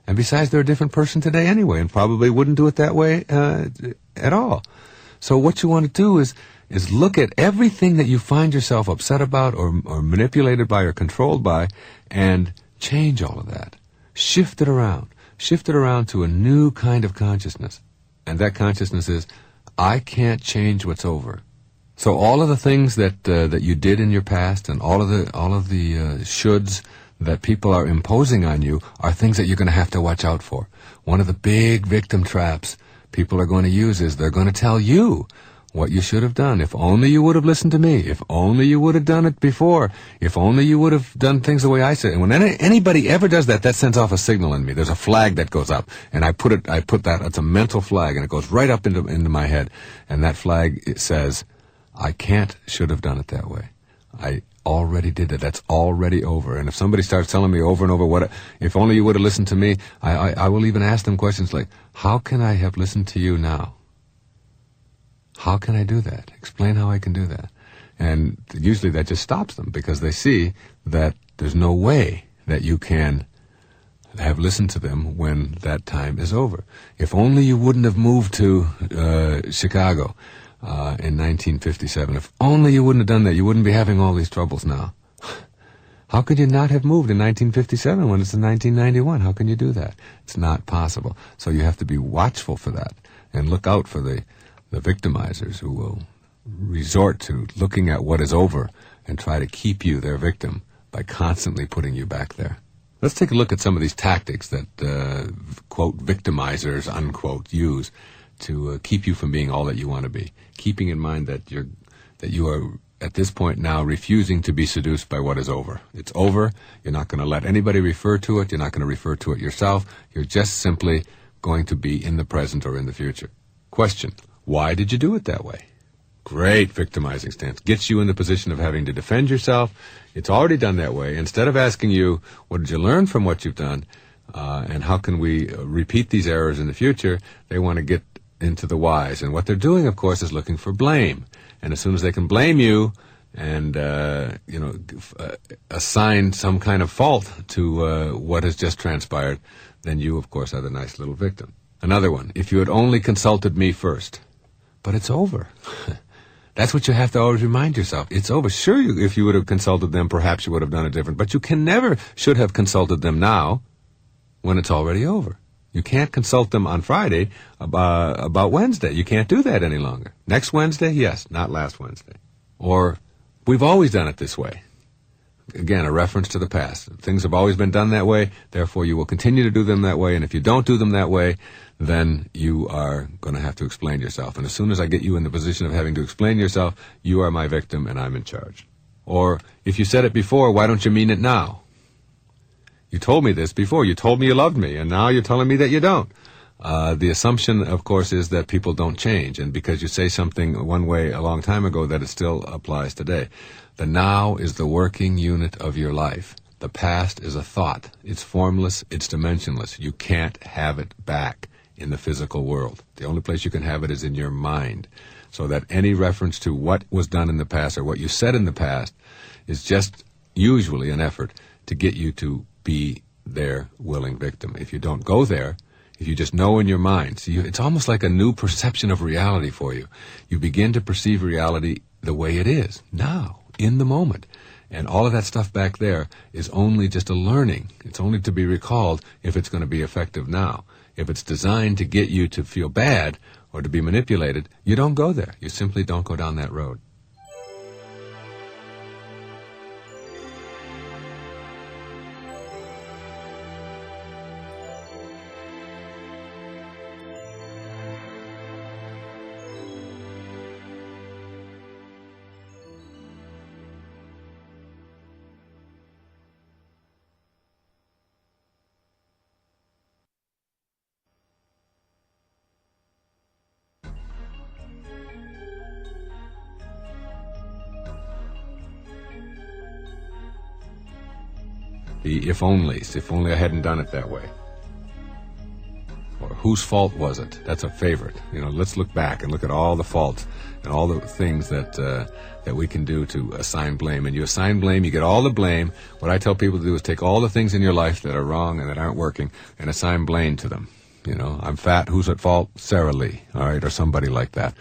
And besides, they're a different person today anyway, and probably wouldn't do it that way at all. So what you want to do is look at everything that you find yourself upset about or manipulated by or controlled by, and change all of that. Shift it around. Shift it around to a new kind of consciousness. And that consciousness is, I can't change what's over. So all of the things that you did in your past, and all of the shoulds that people are imposing on you, are things that you're going to have to watch out for. One of the big victim traps people are going to use is they're going to tell you what you should have done. If only you would have listened to me. If only you would have done it before. If only you would have done things the way I said. And when anybody ever does that, that sends off a signal in me. There's a flag that goes up, and I put that, it's a mental flag, and it goes right up into my head. And that flag, it says, I should have done it that way. I already did it. That's already over. And if somebody starts telling me over and over if only you would have listened to me, I will even ask them questions like, how can I have listened to you now? How can I do that? Explain how I can do that. And usually that just stops them, because they see that there's no way that you can have listened to them when that time is over. If only you wouldn't have moved to Chicago in 1957. If only you wouldn't have done that, you wouldn't be having all these troubles now. How could you not have moved in 1957 when it's in 1991? How can you do that? It's not possible. So you have to be watchful for that and look out for the victimizers who will resort to looking at what is over and try to keep you their victim by constantly putting you back there. Let's take a look at some of these tactics that, quote, victimizers, unquote, use to keep you from being all that you want to be, keeping in mind that you are at this point now refusing to be seduced by what is over. It's over. You're not going to let anybody refer to it. You're not going to refer to it yourself. You're just simply going to be in the present or in the future. Question: why did you do it that way? Great victimizing stance. Gets you in the position of having to defend yourself. It's already done that way. Instead of asking you, what did you learn from what you've done, and how can we repeat these errors in the future, they want to get into the whys. And what they're doing, of course, is looking for blame. And as soon as they can blame you and assign some kind of fault to what has just transpired, then you, of course, are the nice little victim. Another one: if you had only consulted me first. But it's over. That's what you have to always remind yourself. It's over. Sure, if you would have consulted them, perhaps you would have done it different. But you can never should have consulted them now when it's already over. You can't consult them on Friday about Wednesday. You can't do that any longer. Next Wednesday, yes, not last Wednesday. Or, we've always done it this way. Again, a reference to the past. Things have always been done that way, therefore you will continue to do them that way, and if you don't do them that way, then you are going to have to explain yourself. And as soon as I get you in the position of having to explain yourself, you are my victim and I'm in charge. Or, if you said it before, why don't you mean it now? You told me this before. You told me you loved me, and now you're telling me that you don't. The assumption, of course, is that people don't change, and because you say something one way a long time ago, that it still applies today. The now is the working unit of your life. The past is a thought. It's formless, it's dimensionless. You can't have it back in the physical world. The only place you can have it is in your mind. So that any reference to what was done in the past or what you said in the past is just usually an effort to get you to be their willing victim. If you don't go there, if you just know in your mind, see, it's almost like a new perception of reality for you. You begin to perceive reality the way it is, now, in the moment. And all of that stuff back there is only just a learning. It's only to be recalled if it's going to be effective now. If it's designed to get you to feel bad or to be manipulated, you don't go there. You simply don't go down that road. the if-onlys. If only I hadn't done it that way. Or whose fault was it? That's a favorite. Let's look back and look at all the faults and all the things that we can do to assign blame. And you assign blame, you get all the blame. What I tell people to do is take all the things in your life that are wrong and that aren't working and assign blame to them. I'm fat, who's at fault? Sarah Lee, all right, or somebody like that.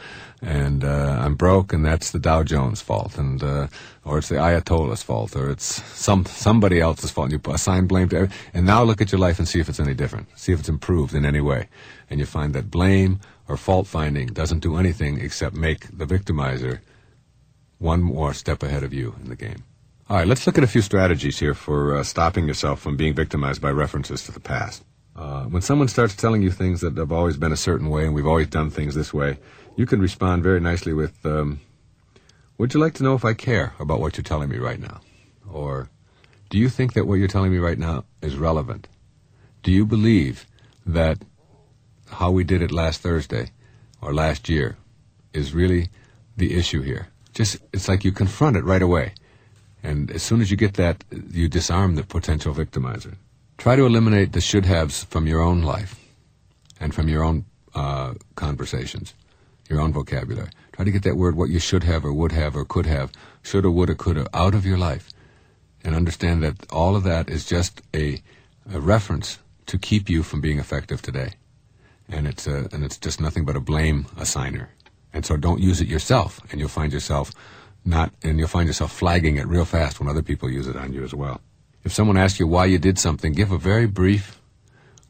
And I'm broke, and that's the Dow Jones fault, and or it's the Ayatollah's fault, or it's somebody else's fault. And you assign blame to and now look at your life and see if it's any different. See if it's improved in any way. And you find that blame or fault finding doesn't do anything except make the victimizer one more step ahead of you in the game. All right, let's look at a few strategies here for stopping yourself from being victimized by references to the past. When someone starts telling you things that have always been a certain way and we've always done things this way, you can respond very nicely with, would you like to know if I care about what you're telling me right now? Or, do you think that what you're telling me right now is relevant? Do you believe that how we did it last Thursday or last year is really the issue here? It's like you confront it right away. And as soon as you get that, you disarm the potential victimizer. Try to eliminate the should-haves from your own life and from your own conversations, your own vocabulary. Try to get that word, what you should have or would have or could have, shoulda, woulda, coulda, out of your life, and understand that all of that is just a reference to keep you from being effective today. And it's just nothing but a blame assigner. And so don't use it yourself, and you'll find yourself flagging it real fast when other people use it on you as well. If someone asks you why you did something, give a very brief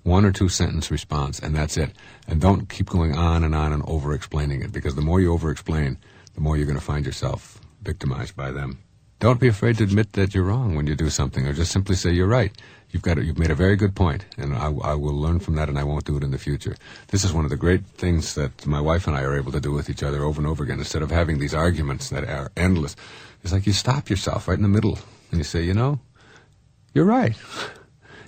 1 or 2 sentence response, and that's it. And don't keep going on and over-explaining it, because the more you over-explain, the more you're going to find yourself victimized by them. Don't be afraid to admit that you're wrong when you do something, or just simply say you're right. You've made a very good point, and I will learn from that, and I won't do it in the future. This is one of the great things that my wife and I are able to do with each other over and over again. Instead of having these arguments that are endless, it's like you stop yourself right in the middle, and you say, you're right.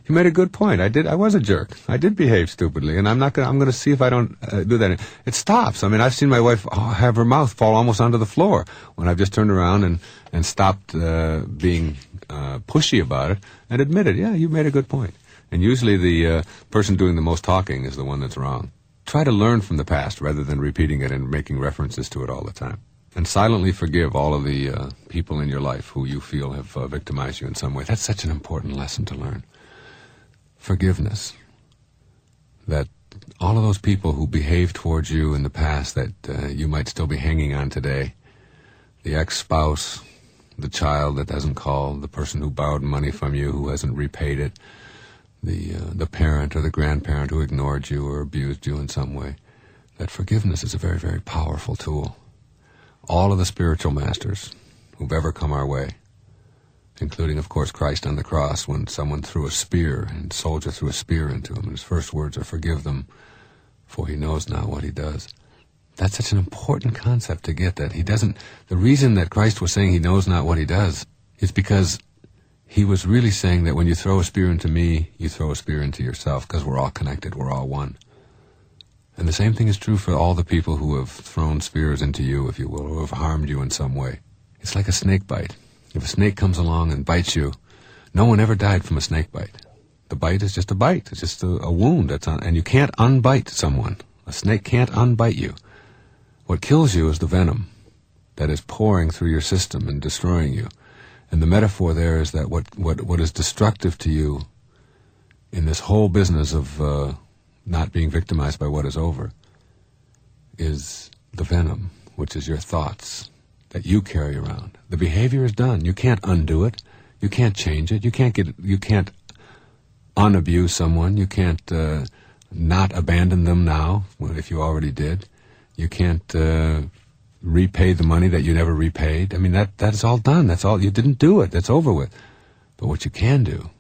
You made a good point. I was a jerk. I did behave stupidly, and I'm going to see if I don't do that. It stops. I mean, I've seen my wife have her mouth fall almost onto the floor when I've just turned around and stopped being pushy about it and admitted, yeah, you made a good point. And usually the person doing the most talking is the one that's wrong. Try to learn from the past rather than repeating it and making references to it all the time. And silently forgive all of the people in your life who you feel have victimized you in some way. That's such an important lesson to learn. Forgiveness. That all of those people who behaved towards you in the past that you might still be hanging on today, the ex-spouse, the child that hasn't called, the person who borrowed money from you who hasn't repaid it, the parent or the grandparent who ignored you or abused you in some way, that forgiveness is a very, very powerful tool. All of the spiritual masters who've ever come our way, including, of course, Christ on the cross, when someone threw a spear and a soldier threw a spear into him, and his first words are, forgive them, for he knows not what he does. That's such an important concept to get, that the reason that Christ was saying he knows not what he does is because he was really saying that when you throw a spear into me, you throw a spear into yourself, because we're all connected, we're all one. And the same thing is true for all the people who have thrown spears into you, if you will, or have harmed you in some way. It's like a snake bite. If a snake comes along and bites you, no one ever died from a snake bite. The bite is just a bite. It's just a wound and you can't unbite someone. A snake can't unbite you. What kills you is the venom that is pouring through your system and destroying you. And the metaphor there is that what is destructive to you in this whole business of not being victimized by what is over is the venom, which is your thoughts that you carry around. The behavior is done. You can't undo it. You can't change it. You can't unabuse someone. You can't not abandon them now if you already did. You can't repay the money that you never repaid. I mean, that is all done. That's all. You didn't do it. That's over with. But what you can do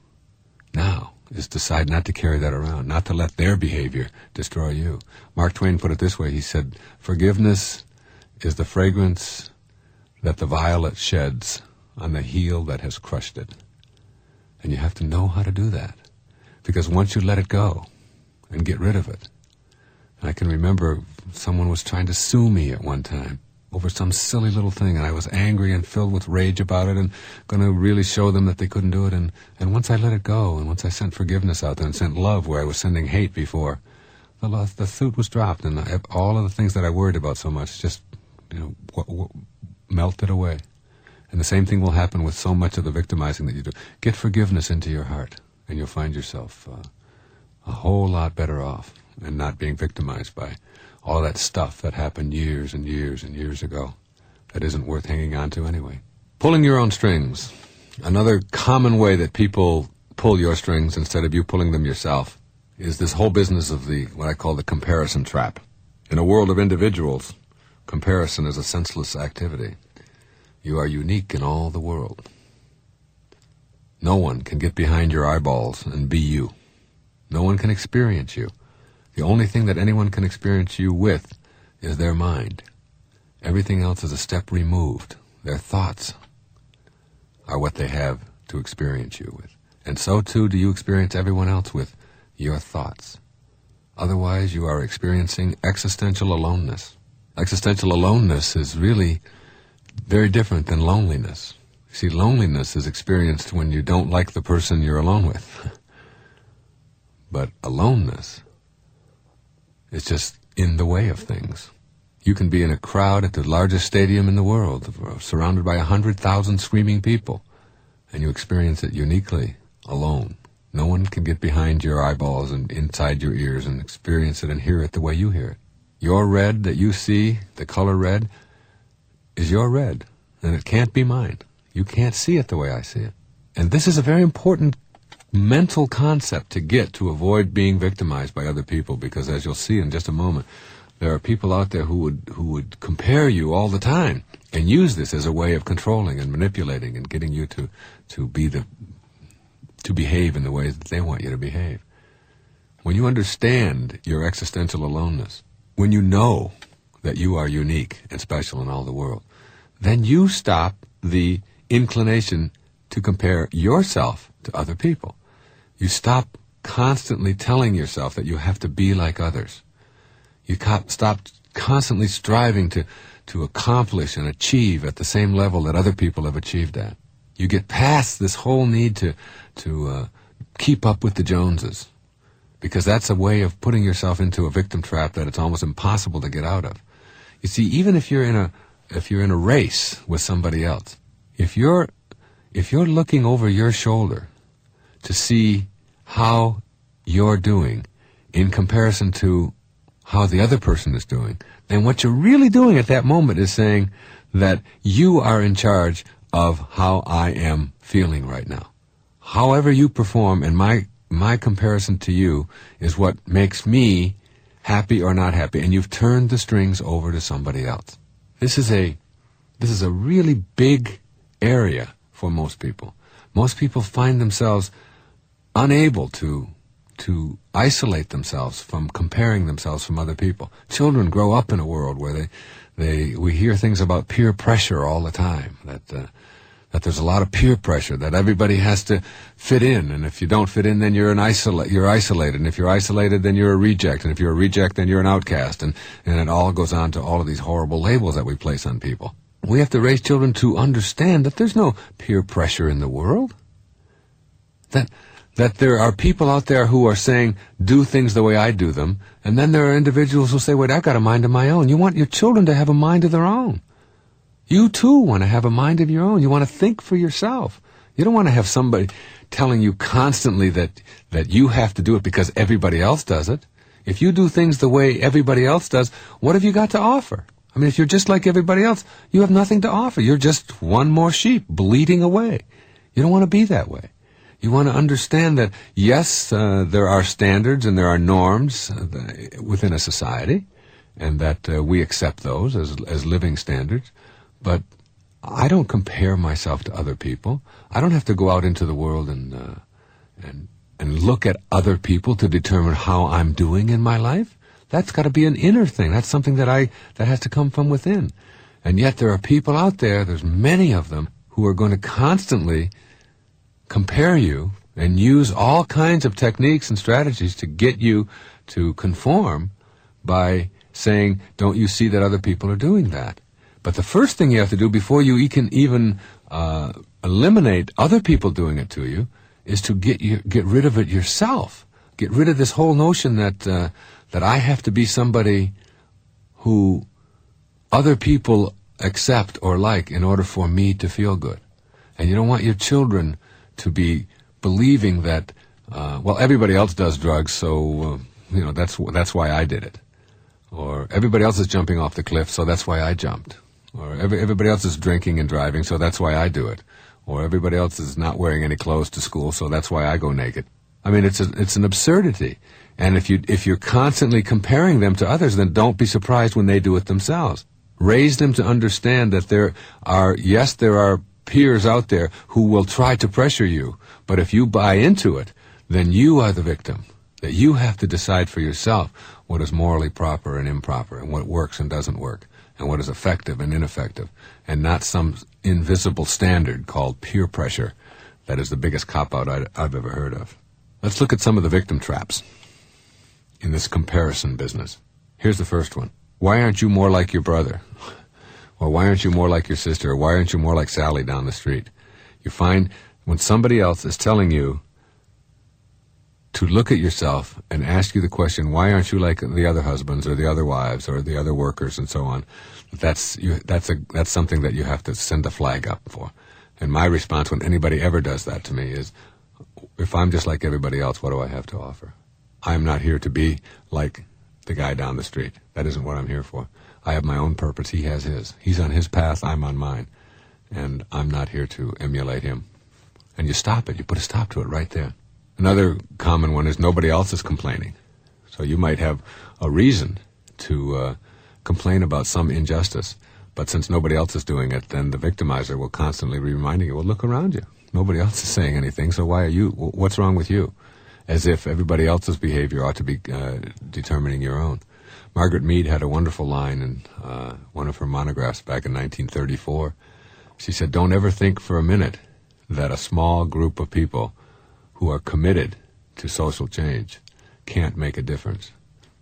now is decide not to carry that around, not to let their behavior destroy you. Mark Twain put it this way. He said, forgiveness is the fragrance that the violet sheds on the heel that has crushed it. And you have to know how to do that. Because once you let it go and get rid of it, and I can remember someone was trying to sue me at one time over some silly little thing, and I was angry and filled with rage about it and going to really show them that they couldn't do it. And once I let it go, and once I sent forgiveness out there and sent love where I was sending hate before, the suit was dropped, and all of the things that I worried about so much just, melted away. And the same thing will happen with so much of the victimizing that you do. Get forgiveness into your heart, and you'll find yourself a whole lot better off and not being victimized by all that stuff that happened years and years and years ago that isn't worth hanging on to anyway. Pulling your own strings. Another common way that people pull your strings instead of you pulling them yourself is this whole business of what I call the comparison trap. In a world of individuals, comparison is a senseless activity. You are unique in all the world. No one can get behind your eyeballs and be you. No one can experience you. The only thing that anyone can experience you with is their mind. Everything else is a step removed. Their thoughts are what they have to experience you with. And so too do you experience everyone else with your thoughts. Otherwise, you are experiencing existential aloneness. Existential aloneness is really very different than loneliness. See, loneliness is experienced when you don't like the person you're alone with. But aloneness is just in the way of things. You can be in a crowd at the largest stadium in the world, surrounded by 100,000 screaming people, and you experience it uniquely, alone. No one can get behind your eyeballs and inside your ears and experience it and hear it the way you hear it. Your red that you see, the color red, is your red, and it can't be mine. You can't see it the way I see it. And this is a very important mental concept to get to avoid being victimized by other people, because as you'll see in just a moment, there are people out there who would compare you all the time and use this as a way of controlling and manipulating and getting you to behave in the ways that they want you to behave. When you understand your existential aloneness, when you know that you are unique and special in all the world, then you stop the inclination to compare yourself to other people. You stop constantly telling yourself that you have to be like others. You stop constantly striving to accomplish and achieve at the same level that other people have achieved at. You get past this whole need to keep up with the Joneses, because that's a way of putting yourself into a victim trap that it's almost impossible to get out of. You see, even if you're in a race with somebody else, if you're looking over your shoulder to see how you're doing in comparison to how the other person is doing, then what you're really doing at that moment is saying that you are in charge of how I am feeling right now. However you perform, and my comparison to you is what makes me happy or not happy, and you've turned the strings over to somebody else. This is a really big area for most people. Most people find themselves unable to isolate themselves from comparing themselves from other people. Children grow up in a world where we hear things about peer pressure all the time, that there's a lot of peer pressure, that everybody has to fit in, and if you don't fit in, then you're isolated, and if you're isolated, then you're a reject, and if you're a reject, then you're an outcast, and it all goes on to all of these horrible labels that we place on people. We have to raise children to understand that there's no peer pressure in the world, that there are people out there who are saying, do things the way I do them, and then there are individuals who say, wait, I've got a mind of my own. You want your children to have a mind of their own. You too want to have a mind of your own. You want to think for yourself. You don't want to have somebody telling you constantly that you have to do it because everybody else does it. If you do things the way everybody else does, what have you got to offer? I mean, if you're just like everybody else, you have nothing to offer. You're just one more sheep bleating away. You don't want to be that way. You want to understand that, yes, there are standards and there are norms within a society, and that we accept those as living standards. But I don't compare myself to other people. I don't have to go out into the world and look at other people to determine how I'm doing in my life. That's got to be an inner thing. That's something that has to come from within. And yet there are people out there, there's many of them, who are going to constantly compare you and use all kinds of techniques and strategies to get you to conform by saying, don't you see that other people are doing that? But the first thing you have to do before you can even eliminate other people doing it to you is to get rid of it yourself. Get rid of this whole notion that I have to be somebody who other people accept or like in order for me to feel good. And you don't want your children to be believing that, everybody else does drugs, so that's why I did it. Or everybody else is jumping off the cliff, so that's why I jumped. Or everybody else is drinking and driving, so that's why I do it. Or everybody else is not wearing any clothes to school, so that's why I go naked. I mean, it's an absurdity. And if you're constantly comparing them to others, then don't be surprised when they do it themselves. Raise them to understand that there are peers out there who will try to pressure you, but if you buy into it, then you are the victim. That you have to decide for yourself what is morally proper and improper, and what works and doesn't work, and what is effective and ineffective, and not some invisible standard called peer pressure that is the biggest cop-out I've ever heard of. Let's look at some of the victim traps in this comparison business. Here's the first one. Why aren't you more like your brother? Or why aren't you more like your sister? Or why aren't you more like Sally down the street? You find when somebody else is telling you to look at yourself and ask you the question, why aren't you like the other husbands or the other wives or the other workers and so on, that's something that you have to send a flag up for. And my response when anybody ever does that to me is, if I'm just like everybody else, what do I have to offer? I'm not here to be like the guy down the street. That isn't what I'm here for. I have my own purpose. He has his. He's on his path. I'm on mine. And I'm not here to emulate him. And you stop it. You put a stop to it right there. Another common one is nobody else is complaining. So you might have a reason to complain about some injustice. But since nobody else is doing it, then the victimizer will constantly be reminding you, well, look around you. Nobody else is saying anything, so why are you? What's wrong with you? As if everybody else's behavior ought to be determining your own. Margaret Mead had a wonderful line in one of her monographs back in 1934. She said, don't ever think for a minute that a small group of people who are committed to social change can't make a difference.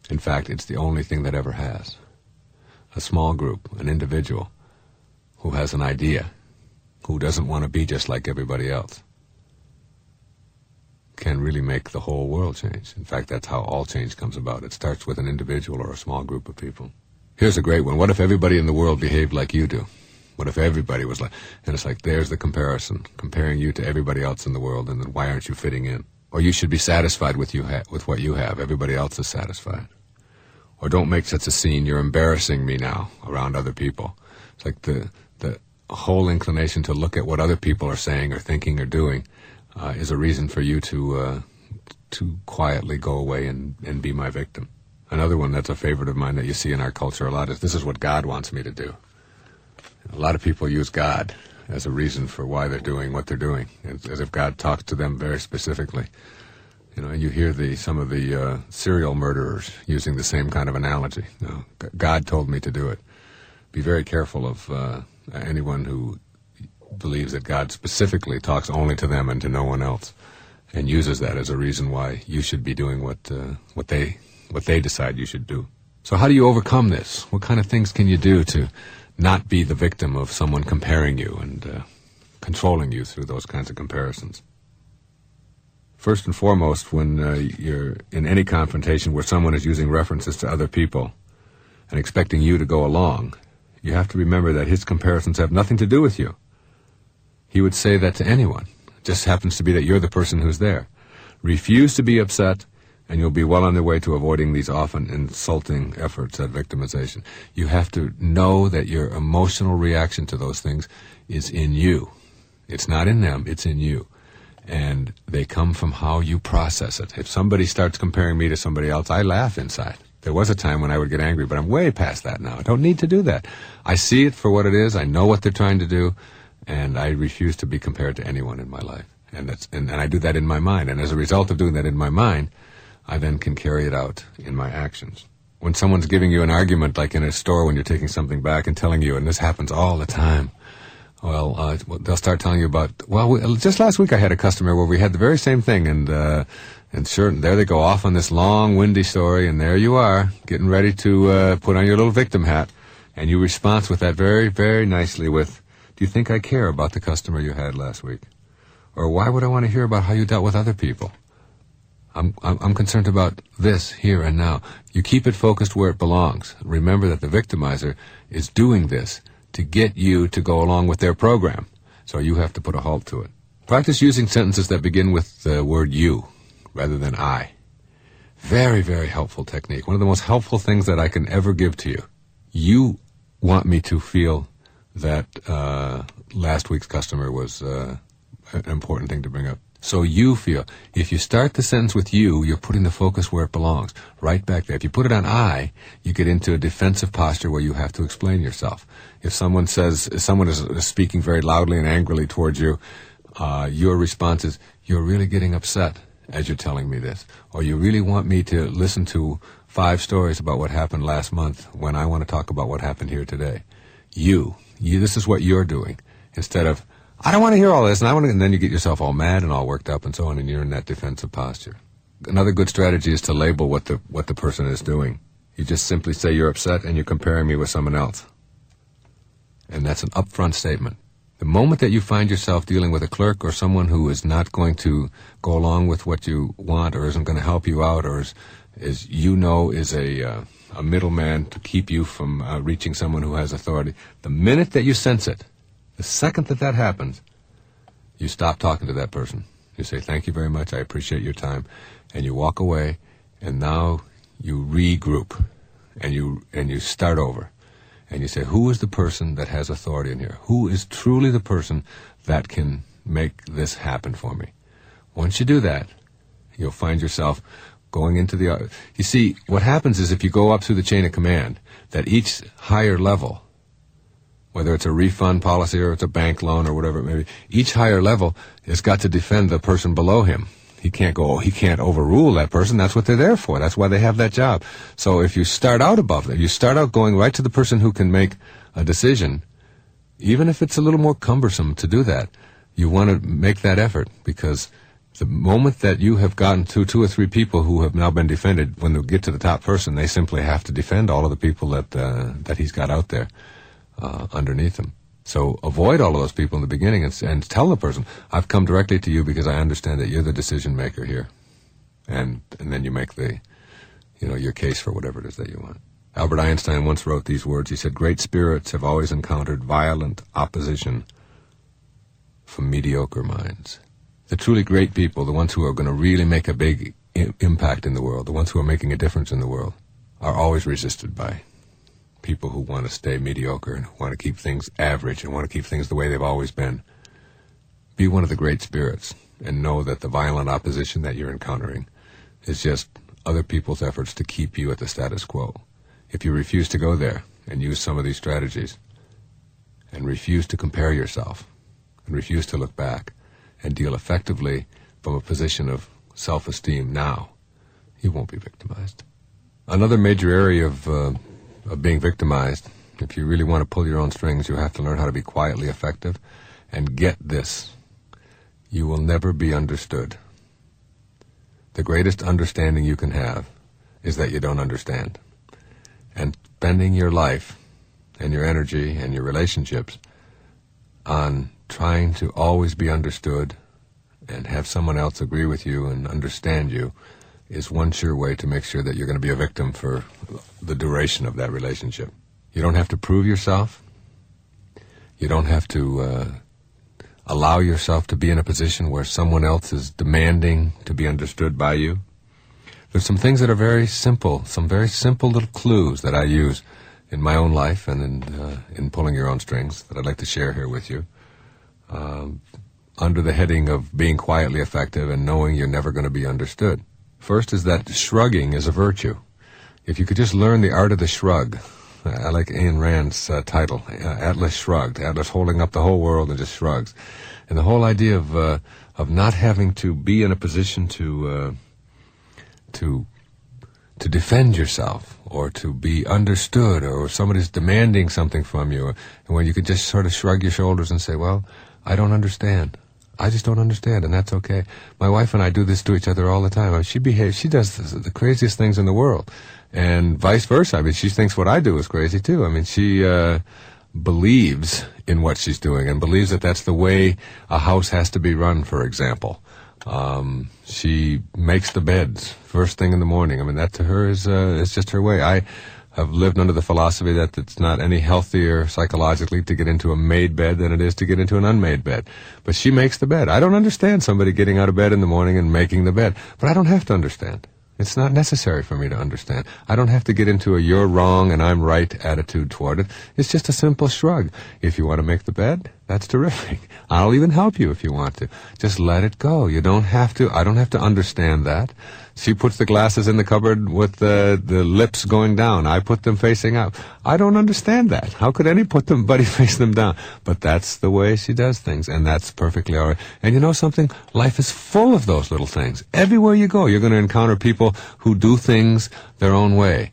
In fact, it's the only thing that ever has. A small group, an individual, who has an idea, who doesn't want to be just like everybody else, can really make the whole world change. In fact, that's how all change comes about. It starts with an individual or a small group of people. Here's a great one. What if everybody in the world behaved like you do? What if everybody was like... And it's like, there's the comparison, comparing you to everybody else in the world, and then why aren't you fitting in? Or you should be satisfied with what you have. Everybody else is satisfied. Or don't make such a scene. You're embarrassing me now around other people. It's like the whole inclination to look at what other people are saying or thinking or doing is a reason for you to quietly go away and be my victim. Another one that's a favorite of mine that you see in our culture a lot is, this is what God wants me to do. A lot of people use God as a reason for why they're doing what they're doing, as if God talks to them very specifically. You hear some of the serial murderers using the same kind of analogy. God told me to do it. Be very careful of anyone who believes that God specifically talks only to them and to no one else, and uses that as a reason why you should be doing what they decide you should do. So how do you overcome this? What kind of things can you do to not be the victim of someone comparing you and controlling you through those kinds of comparisons? First and foremost, when you're in any confrontation where someone is using references to other people and expecting you to go along, you have to remember that his comparisons have nothing to do with you. He would say that to anyone. It just happens to be that you're the person who's there. Refuse to be upset, and you'll be well on the way to avoiding these often insulting efforts at victimization. You have to know that your emotional reaction to those things is in you. It's not in them, it's in you. And they come from how you process it. If somebody starts comparing me to somebody else, I laugh inside. There was a time when I would get angry, but I'm way past that now. I don't need to do that. I see it for what it is. I know what they're trying to do, and I refuse to be compared to anyone in my life. And I do that in my mind. And as a result of doing that in my mind, I then can carry it out in my actions. When someone's giving you an argument, like in a store when you're taking something back and telling you, and this happens all the time, well, they'll start telling you about, just last week I had a customer where we had the very same thing, and sure, there they go off on this long, windy story, and there you are, getting ready to put on your little victim hat, And you respond with that very, very nicely with, do you think I care about the customer you had last week? Or why would I want to hear about how you dealt with other people? I'm concerned about this here and now. You keep it focused where it belongs. Remember that the victimizer is doing this to get you to go along with their program. So you have to put a halt to it. Practice using sentences that begin with the word you rather than I. Very, very helpful technique. One of the most helpful things that I can ever give to you. You want me to feel that last week's customer was an important thing to bring up. So you feel. If you start the sentence with you, you're putting the focus where it belongs, right back there. If you put it on I, you get into a defensive posture where you have to explain yourself. If someone is speaking very loudly and angrily towards you, your response is, you're really getting upset as you're telling me this. Or you really want me to listen to 5 stories about what happened last month when I want to talk about what happened here today. You, this is what you're doing. Instead of, I don't want to hear all this, and then you get yourself all mad and all worked up and so on, and you're in that defensive posture. Another good strategy is to label what the person is doing. You just simply say you're upset and you're comparing me with someone else. And that's an upfront statement. The moment that you find yourself dealing with a clerk or someone who is not going to go along with what you want or isn't going to help you out or is a middleman to keep you from reaching someone who has authority, the minute that you sense it, the second that happens, you stop talking to that person. You say, thank you very much, I appreciate your time, and you walk away, and now you regroup, and you start over. And you say, who is the person that has authority in here? Who is truly the person that can make this happen for me? Once you do that, you'll find yourself going into the... You see, what happens is if you go up through the chain of command, that each higher level, whether it's a refund policy or it's a bank loan or whatever it may be, each higher level has got to defend the person below him. He can't overrule that person. That's what they're there for. That's why they have that job. So if you start out above them, you start out going right to the person who can make a decision, even if it's a little more cumbersome to do that, you want to make that effort, because the moment that you have gotten to 2 or 3 people who have now been defended, when they get to the top person, they simply have to defend all of the people that he's got out there underneath him. So avoid all of those people in the beginning and tell the person, I've come directly to you because I understand that you're the decision maker here. And then you make your case for whatever it is that you want. Albert Einstein once wrote these words. He said, great spirits have always encountered violent opposition from mediocre minds. The truly great people, the ones who are going to really make a big impact in the world, the ones who are making a difference in the world, are always resisted by people who want to stay mediocre and who want to keep things average and want to keep things the way they've always been. Be one of the great spirits and know that the violent opposition that you're encountering is just other people's efforts to keep you at the status quo. If you refuse to go there and use some of these strategies and refuse to compare yourself and refuse to look back and deal effectively from a position of self-esteem now, you won't be victimized. Another major area of being victimized, if you really want to pull your own strings, you have to learn how to be quietly effective. And get this, you will never be understood. The greatest understanding you can have is that you don't understand. And spending your life and your energy and your relationships on trying to always be understood and have someone else agree with you and understand you is one sure way to make sure that you're going to be a victim for the duration of that relationship. You don't have to prove yourself. You don't have to allow yourself to be in a position where someone else is demanding to be understood by you. There's some things that are very simple, some very simple little clues that I use in my own life and in pulling your own strings that I'd like to share here with you. Under the heading of being quietly effective and knowing you're never going to be understood. First is that shrugging is a virtue. If you could just learn the art of the shrug. I like Ayn Rand's title, Atlas Shrugged. Atlas holding up the whole world and just shrugs. And the whole idea of not having to be in a position to defend yourself or to be understood, or somebody's demanding something from you, and when you could just sort of shrug your shoulders and say, well, I don't understand. I just don't understand, and that's okay. My wife and I do this to each other all the time. She does the craziest things in the world, And vice versa. I mean, she thinks what I do is crazy, too. I mean, she believes in what she's doing and believes that that's the way a house has to be run, for example. She makes the beds first thing in the morning. I mean, that to her is just her way. I have lived under the philosophy that it's not any healthier psychologically to get into a made bed than it is to get into an unmade bed. But she makes the bed. I don't understand somebody getting out of bed in the morning and making the bed, but I don't have to understand. It's not necessary for me to understand. I don't have to get into a you're wrong and I'm right attitude toward it. It's just a simple shrug. If you want to make the bed, that's terrific. I'll even help you if you want to. Just let it go. You don't have to. I don't have to understand that. She puts the glasses in the cupboard with the lips going down. I put them facing up. I don't understand that. How could anybody face them down? But that's the way she does things, and that's perfectly all right. And you know something? Life is full of those little things. Everywhere you go, you're going to encounter people who do things their own way.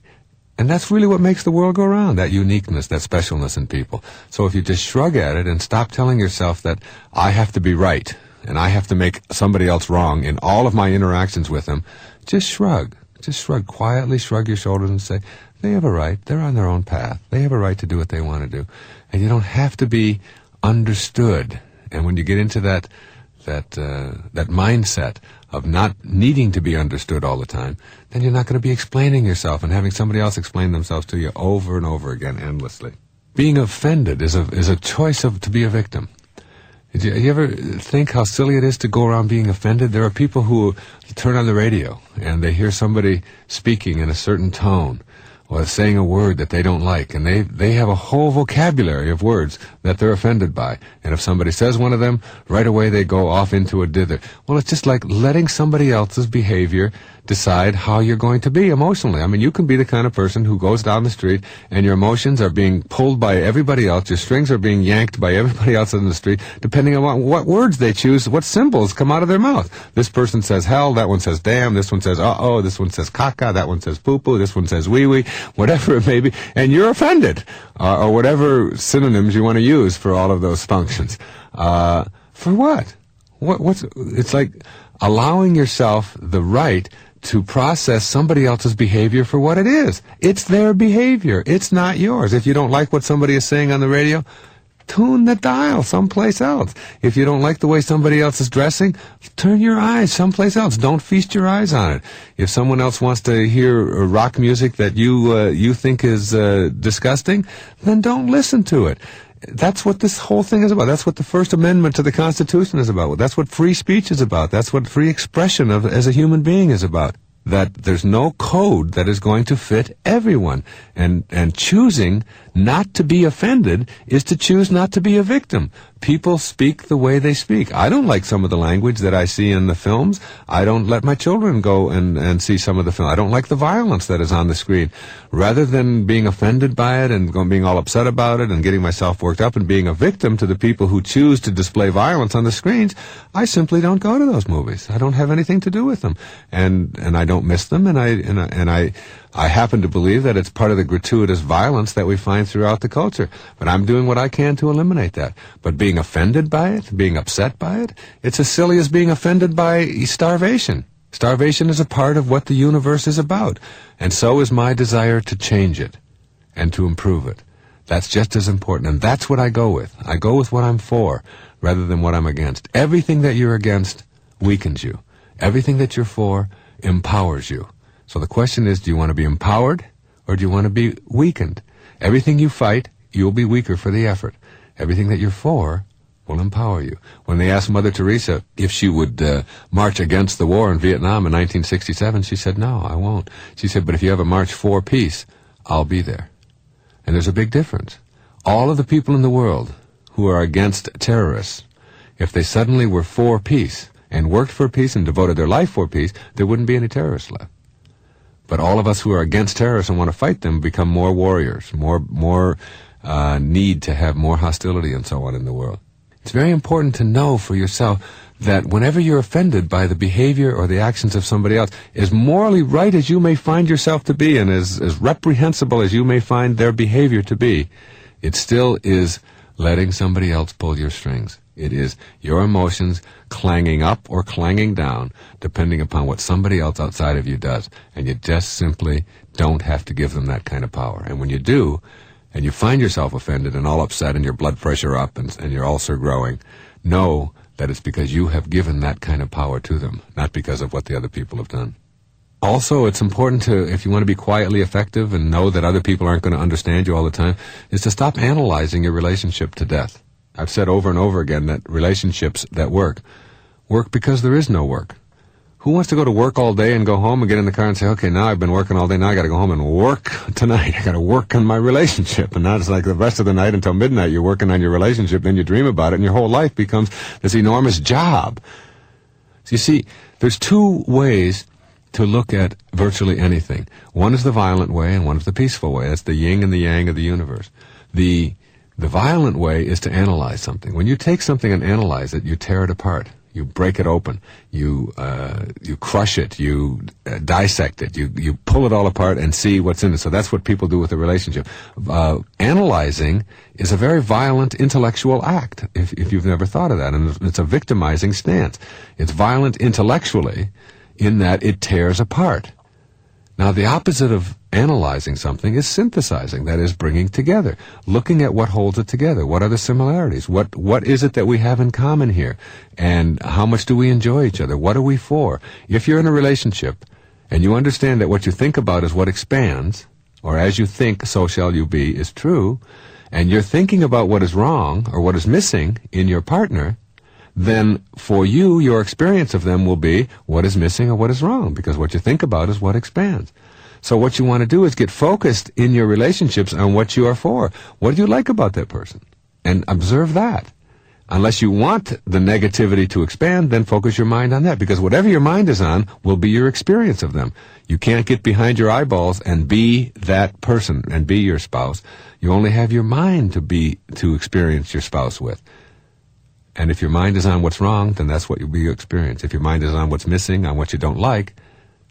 And that's really what makes the world go round, that uniqueness, that specialness in people. So if you just shrug at it and stop telling yourself that I have to be right and I have to make somebody else wrong in all of my interactions with them, just shrug. Just shrug quietly, shrug your shoulders and say, they have a right. They're on their own path. They have a right to do what they want to do. And you don't have to be understood. And when you get into that mindset of not needing to be understood all the time, then you're not going to be explaining yourself and having somebody else explain themselves to you over and over again endlessly. Being offended is a choice to be a victim. You ever think how silly it is to go around being offended? There are people who turn on the radio and they hear somebody speaking in a certain tone or saying a word that they don't like, and they have a whole vocabulary of words that they're offended by. And if somebody says one of them, right away they go off into a dither. Well, it's just like letting somebody else's behavior decide how you're going to be emotionally. I mean, you can be the kind of person who goes down the street and your emotions are being pulled by everybody else, your strings are being yanked by everybody else in the street, depending on what words they choose, what symbols come out of their mouth. This person says hell, that one says damn, this one says uh-oh, this one says caca, that one says poo-poo, this one says wee-wee, whatever it may be, and you're offended, or whatever synonyms you want to use for all of those functions. For what? It's like allowing yourself the right to process somebody else's behavior for what it is. It's their behavior. It's not yours. If you don't like what somebody is saying on the radio, tune the dial someplace else. If you don't like the way somebody else is dressing, turn your eyes someplace else. Don't feast your eyes on it. If someone else wants to hear rock music that you think is disgusting, then don't listen to it. That's what this whole thing is about. That's what the First Amendment to the Constitution is about. That's what free speech is about. That's what free expression as a human being is about. That there's no code that is going to fit everyone. And choosing not to be offended is to choose not to be a victim. People speak the way they speak. I don't like some of the language that I see in the films. I don't let my children go and see some of the film. I don't like the violence that is on the screen. Rather than being offended by it and being all upset about it and getting myself worked up and being a victim to the people who choose to display violence on the screens, I simply don't go to those movies. I don't have anything to do with them. And I don't miss them, and I happen to believe that it's part of the gratuitous violence that we find throughout the culture. But I'm doing what I can to eliminate that. But being offended by it, being upset by it, it's as silly as being offended by starvation. Starvation is a part of what the universe is about. And so is my desire to change it and to improve it. That's just as important. And that's what I go with. I go with what I'm for rather than what I'm against. Everything that you're against weakens you. Everything that you're for empowers you. So the question is, do you want to be empowered or do you want to be weakened? Everything you fight, you'll be weaker for the effort. Everything that you're for will empower you. When they asked Mother Teresa if she would march against the war in Vietnam in 1967, she said, no, I won't. She said, but if you have a march for peace, I'll be there. And there's a big difference. All of the people in the world who are against terrorists, if they suddenly were for peace and worked for peace and devoted their life for peace, there wouldn't be any terrorists left. But all of us who are against terrorists and want to fight them become more warriors, more need to have more hostility and so on in the world. It's very important to know for yourself that whenever you're offended by the behavior or the actions of somebody else, as morally right as you may find yourself to be and as reprehensible as you may find their behavior to be, it still is letting somebody else pull your strings. It is your emotions clanging up or clanging down, depending upon what somebody else outside of you does. And you just simply don't have to give them that kind of power. And when you do, and you find yourself offended and all upset and your blood pressure up and your ulcer growing, know that it's because you have given that kind of power to them, not because of what the other people have done. Also, it's important to, if you want to be quietly effective and know that other people aren't going to understand you all the time, is to stop analyzing your relationship to death. I've said over and over again that relationships that work because there is no work. Who wants to go to work all day and go home and get in the car and say, okay, now I've been working all day, now I got to go home and work tonight. I got to work on my relationship. And now it's like the rest of the night until midnight you're working on your relationship, then you dream about it, and your whole life becomes this enormous job. So you see, there's two ways to look at virtually anything. One is the violent way and one is the peaceful way. That's the yin and the yang of the universe. The violent way is to analyze something. When you take something and analyze it, you tear it apart. You break it open. You crush it. You dissect it. You pull it all apart and see what's in it. So that's what people do with a relationship. Analyzing is a very violent intellectual act, if you've never thought of that. And it's a victimizing stance. It's violent intellectually in that it tears apart. Now, the opposite of analyzing something is synthesizing, that is, bringing together, looking at what holds it together. What are the similarities? What is it that we have in common here? And how much do we enjoy each other? What are we for? If you're in a relationship and you understand that what you think about is what expands, or as you think, so shall you be, is true, and you're thinking about what is wrong or what is missing in your partner, then for you, your experience of them will be what is missing or what is wrong, because what you think about is what expands. So what you want to do is get focused in your relationships on what you are for. What do you like about that person? And observe that. Unless you want the negativity to expand, then focus your mind on that, because whatever your mind is on will be your experience of them. You can't get behind your eyeballs and be that person and be your spouse. You only have your mind to experience your spouse with. And if your mind is on what's wrong, then that's what will be your experience. If your mind is on what's missing, on what you don't like,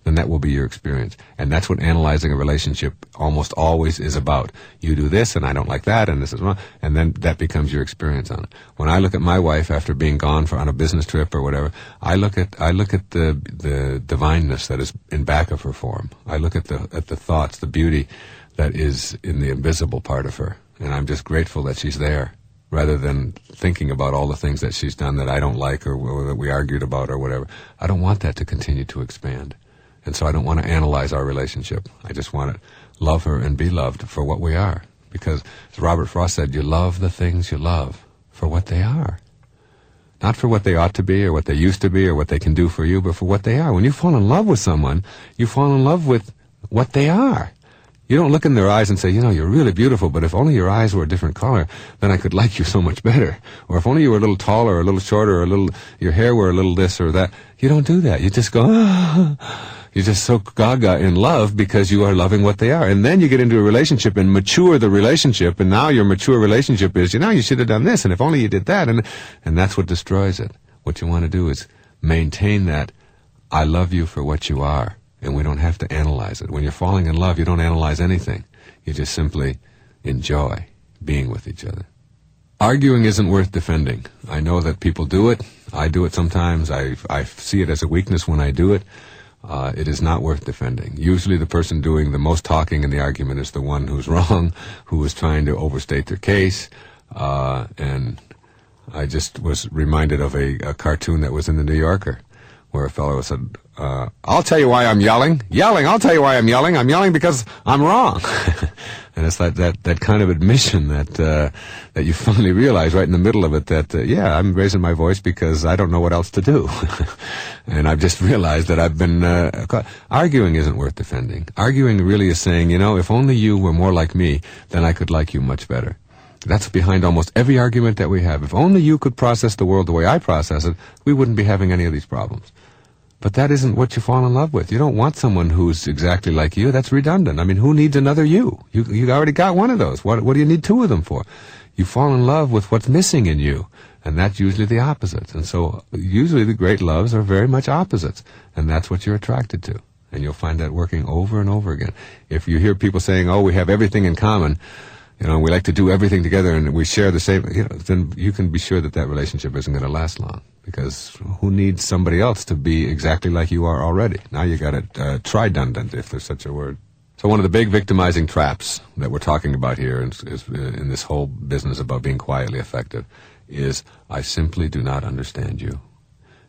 then that will be your experience. And that's what analyzing a relationship almost always is about. You do this, and I don't like that, and this is wrong, and then that becomes your experience on it. When I look at my wife after being gone on a business trip or whatever, I look at the divineness that is in back of her form. I look at the thoughts, the beauty that is in the invisible part of her, and I'm just grateful that she's there, rather than thinking about all the things that she's done that I don't like or that we argued about or whatever. I don't want that to continue to expand. And so I don't want to analyze our relationship. I just want to love her and be loved for what we are. Because, as Robert Frost said, you love the things you love for what they are. Not for what they ought to be or what they used to be or what they can do for you, but for what they are. When you fall in love with someone, you fall in love with what they are. You don't look in their eyes and say, you're really beautiful, but if only your eyes were a different color, then I could like you so much better. Or if only you were a little taller or a little shorter or your hair were a little this or that. You don't do that. You just go, You're just so gaga in love because you are loving what they are. And then you get into a relationship and mature the relationship, and now your mature relationship is, you should have done this, and if only you did that. And that's what destroys it. What you want to do is maintain that I love you for what you are. And we don't have to analyze it. When you're falling in love, you don't analyze anything. You just simply enjoy being with each other. Arguing isn't worth defending. I know that people do it. I do it sometimes. I see it as a weakness when I do it. It is not worth defending. Usually the person doing the most talking in the argument is the one who's wrong, who is trying to overstate their case. And I just was reminded of a cartoon that was in the New Yorker, where a fellow said, I'll tell you why I'm yelling. I'll tell you why I'm yelling. I'm yelling because I'm wrong. And it's like that kind of admission that you finally realize right in the middle of it that, I'm raising my voice because I don't know what else to do. And I've just realized that I've been arguing isn't worth defending. Arguing really is saying, if only you were more like me, then I could like you much better. That's behind almost every argument that we have. If only you could process the world the way I process it, we wouldn't be having any of these problems. But that isn't what you fall in love with. You don't want someone who's exactly like you. That's redundant. I mean, who needs another you? You already got one of those. What do you need two of them for? You fall in love with what's missing in you, and that's usually the opposite. And so usually the great loves are very much opposites, and that's what you're attracted to. And you'll find that working over and over again. If you hear people saying, we have everything in common, We like to do everything together and we share the same, then you can be sure that that relationship isn't going to last long, because who needs somebody else to be exactly like you are already? Now you got it tridundant, if there's such a word. So one of the big victimizing traps that we're talking about here is in this whole business about being quietly effective is, I simply do not understand you.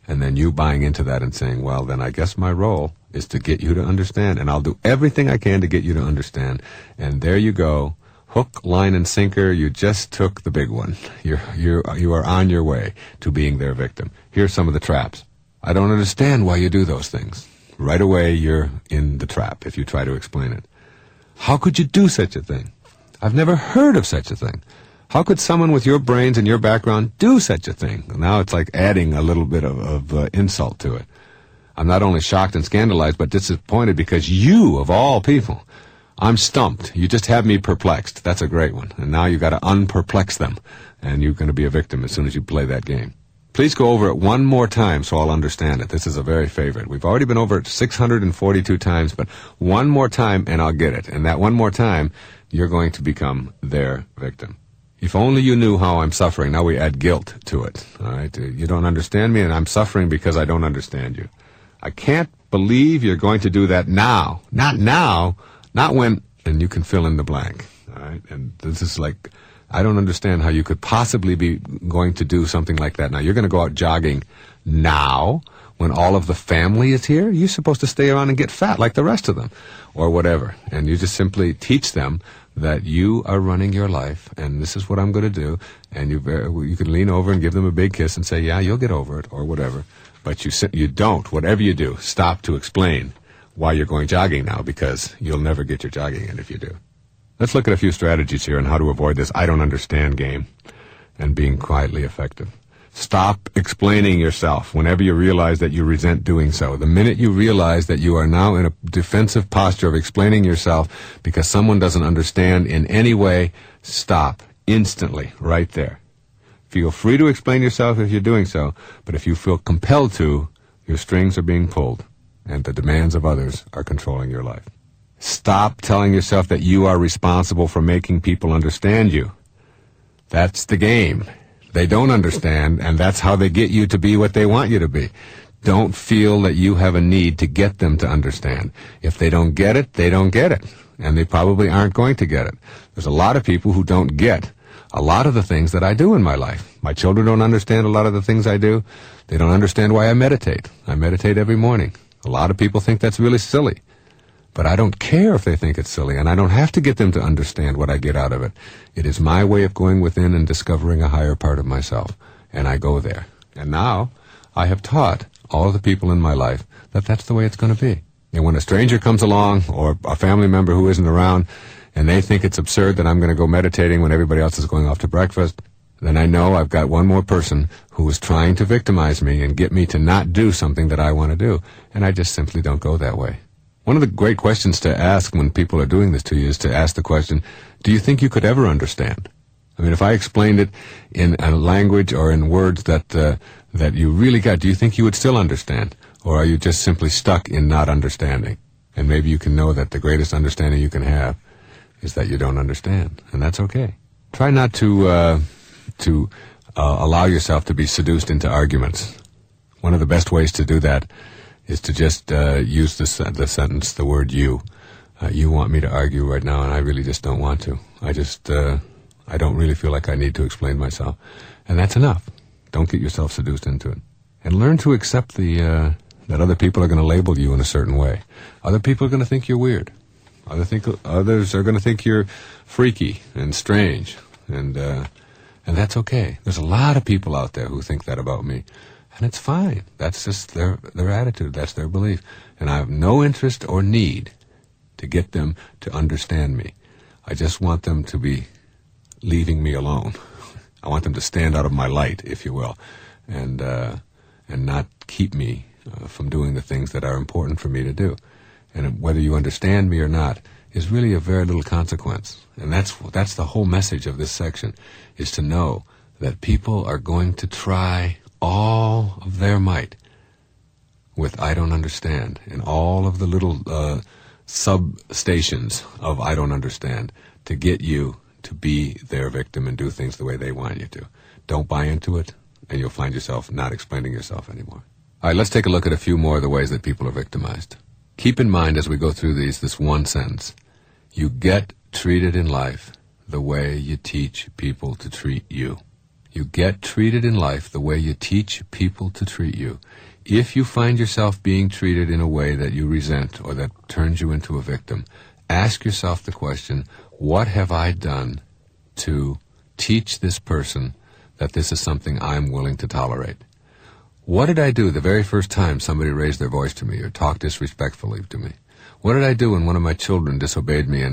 And then you buying into that and saying, well, then I guess my role is to get you to understand, and I'll do everything I can to get you to understand. And there you go. Hook, line, and sinker, you just took the big one. You are on your way to being their victim. Here's some of the traps. I don't understand why you do those things. Right away, you're in the trap if you try to explain it. How could you do such a thing? I've never heard of such a thing. How could someone with your brains and your background do such a thing? Now it's like adding a little bit of insult to it. I'm not only shocked and scandalized, but disappointed because you, of all people, I'm stumped. You just have me perplexed. That's a great one. And now you've got to unperplex them, and you're going to be a victim as soon as you play that game. Please go over it one more time so I'll understand it. This is a very favorite. We've already been over it 642 times, but one more time and I'll get it. And that one more time, you're going to become their victim. If only you knew how I'm suffering. Now we add guilt to it. All right? You don't understand me, and I'm suffering because I don't understand you. I can't believe you're going to do that now. Not now. Not when, and you can fill in the blank, all right? And this is like, I don't understand how you could possibly be going to do something like that now. You're going to go out jogging now when all of the family is here? You're supposed to stay around and get fat like the rest of them, or whatever. And you just simply teach them that you are running your life, and this is what I'm going to do, and you can lean over and give them a big kiss and say, yeah, you'll get over it, or whatever. But you don't, whatever you do, stop to explain why you're going jogging now, because you'll never get your jogging in if you do. Let's look at a few strategies here on how to avoid this I don't understand game and being quietly effective. Stop explaining yourself whenever you realize that you resent doing so. The minute you realize that you are now in a defensive posture of explaining yourself because someone doesn't understand in any way, stop instantly right there. Feel free to explain yourself if you're doing so, but if you feel compelled to, your strings are being pulled, and the demands of others are controlling your life. Stop telling yourself that you are responsible for making people understand you. That's the game. They don't understand, and that's how they get you to be what they want you to be. Don't feel that you have a need to get them to understand. If they don't get it, they don't get it, and they probably aren't going to get it. There's a lot of people who don't get a lot of the things that I do in my life. My children don't understand a lot of the things I do. They don't understand why I meditate. I meditate every morning. A lot of people think that's really silly. But I don't care if they think it's silly, and I don't have to get them to understand what I get out of it. It is my way of going within and discovering a higher part of myself, and I go there. And now I have taught all of the people in my life that that's the way it's going to be. And when a stranger comes along, or a family member who isn't around, and they think it's absurd that I'm going to go meditating when everybody else is going off to breakfast, then I know I've got one more person who is trying to victimize me and get me to not do something that I want to do. And I just simply don't go that way. One of the great questions to ask when people are doing this to you is to ask the question, do you think you could ever understand? I mean, if I explained it in a language or in words that you really got, do you think you would still understand? Or are you just simply stuck in not understanding? And maybe you can know that the greatest understanding you can have is that you don't understand, and that's okay. Try not to allow yourself to be seduced into arguments. One of the best ways to do that is to just use the sentence, the word you. You want me to argue right now, and I really just don't want to. I don't really feel like I need to explain myself. And that's enough. Don't get yourself seduced into it. And learn to accept that other people are going to label you in a certain way. Other people are going to think you're weird. Others are going to think you're freaky and strange. And that's okay. There's a lot of people out there who think that about me. And it's fine. That's just their attitude. That's their belief. And I have no interest or need to get them to understand me. I just want them to be leaving me alone. I want them to stand out of my light, if you will, and not keep me from doing the things that are important for me to do. And whether you understand me or not is really of very little consequence. And that's the whole message of this section, is to know that people are going to try all of their might with I don't understand, and all of the little substations of I don't understand, to get you to be their victim and do things the way they want you to. Don't buy into it, and you'll find yourself not explaining yourself anymore. All right, let's take a look at a few more of the ways that people are victimized. Keep in mind as we go through this one sentence. You get treated in life the way you teach people to treat you. You get treated in life the way you teach people to treat you. If you find yourself being treated in a way that you resent or that turns you into a victim, ask yourself the question, what have I done to teach this person that this is something I'm willing to tolerate? What did I do the very first time somebody raised their voice to me or talked disrespectfully to me? What did I do when one of my children disobeyed me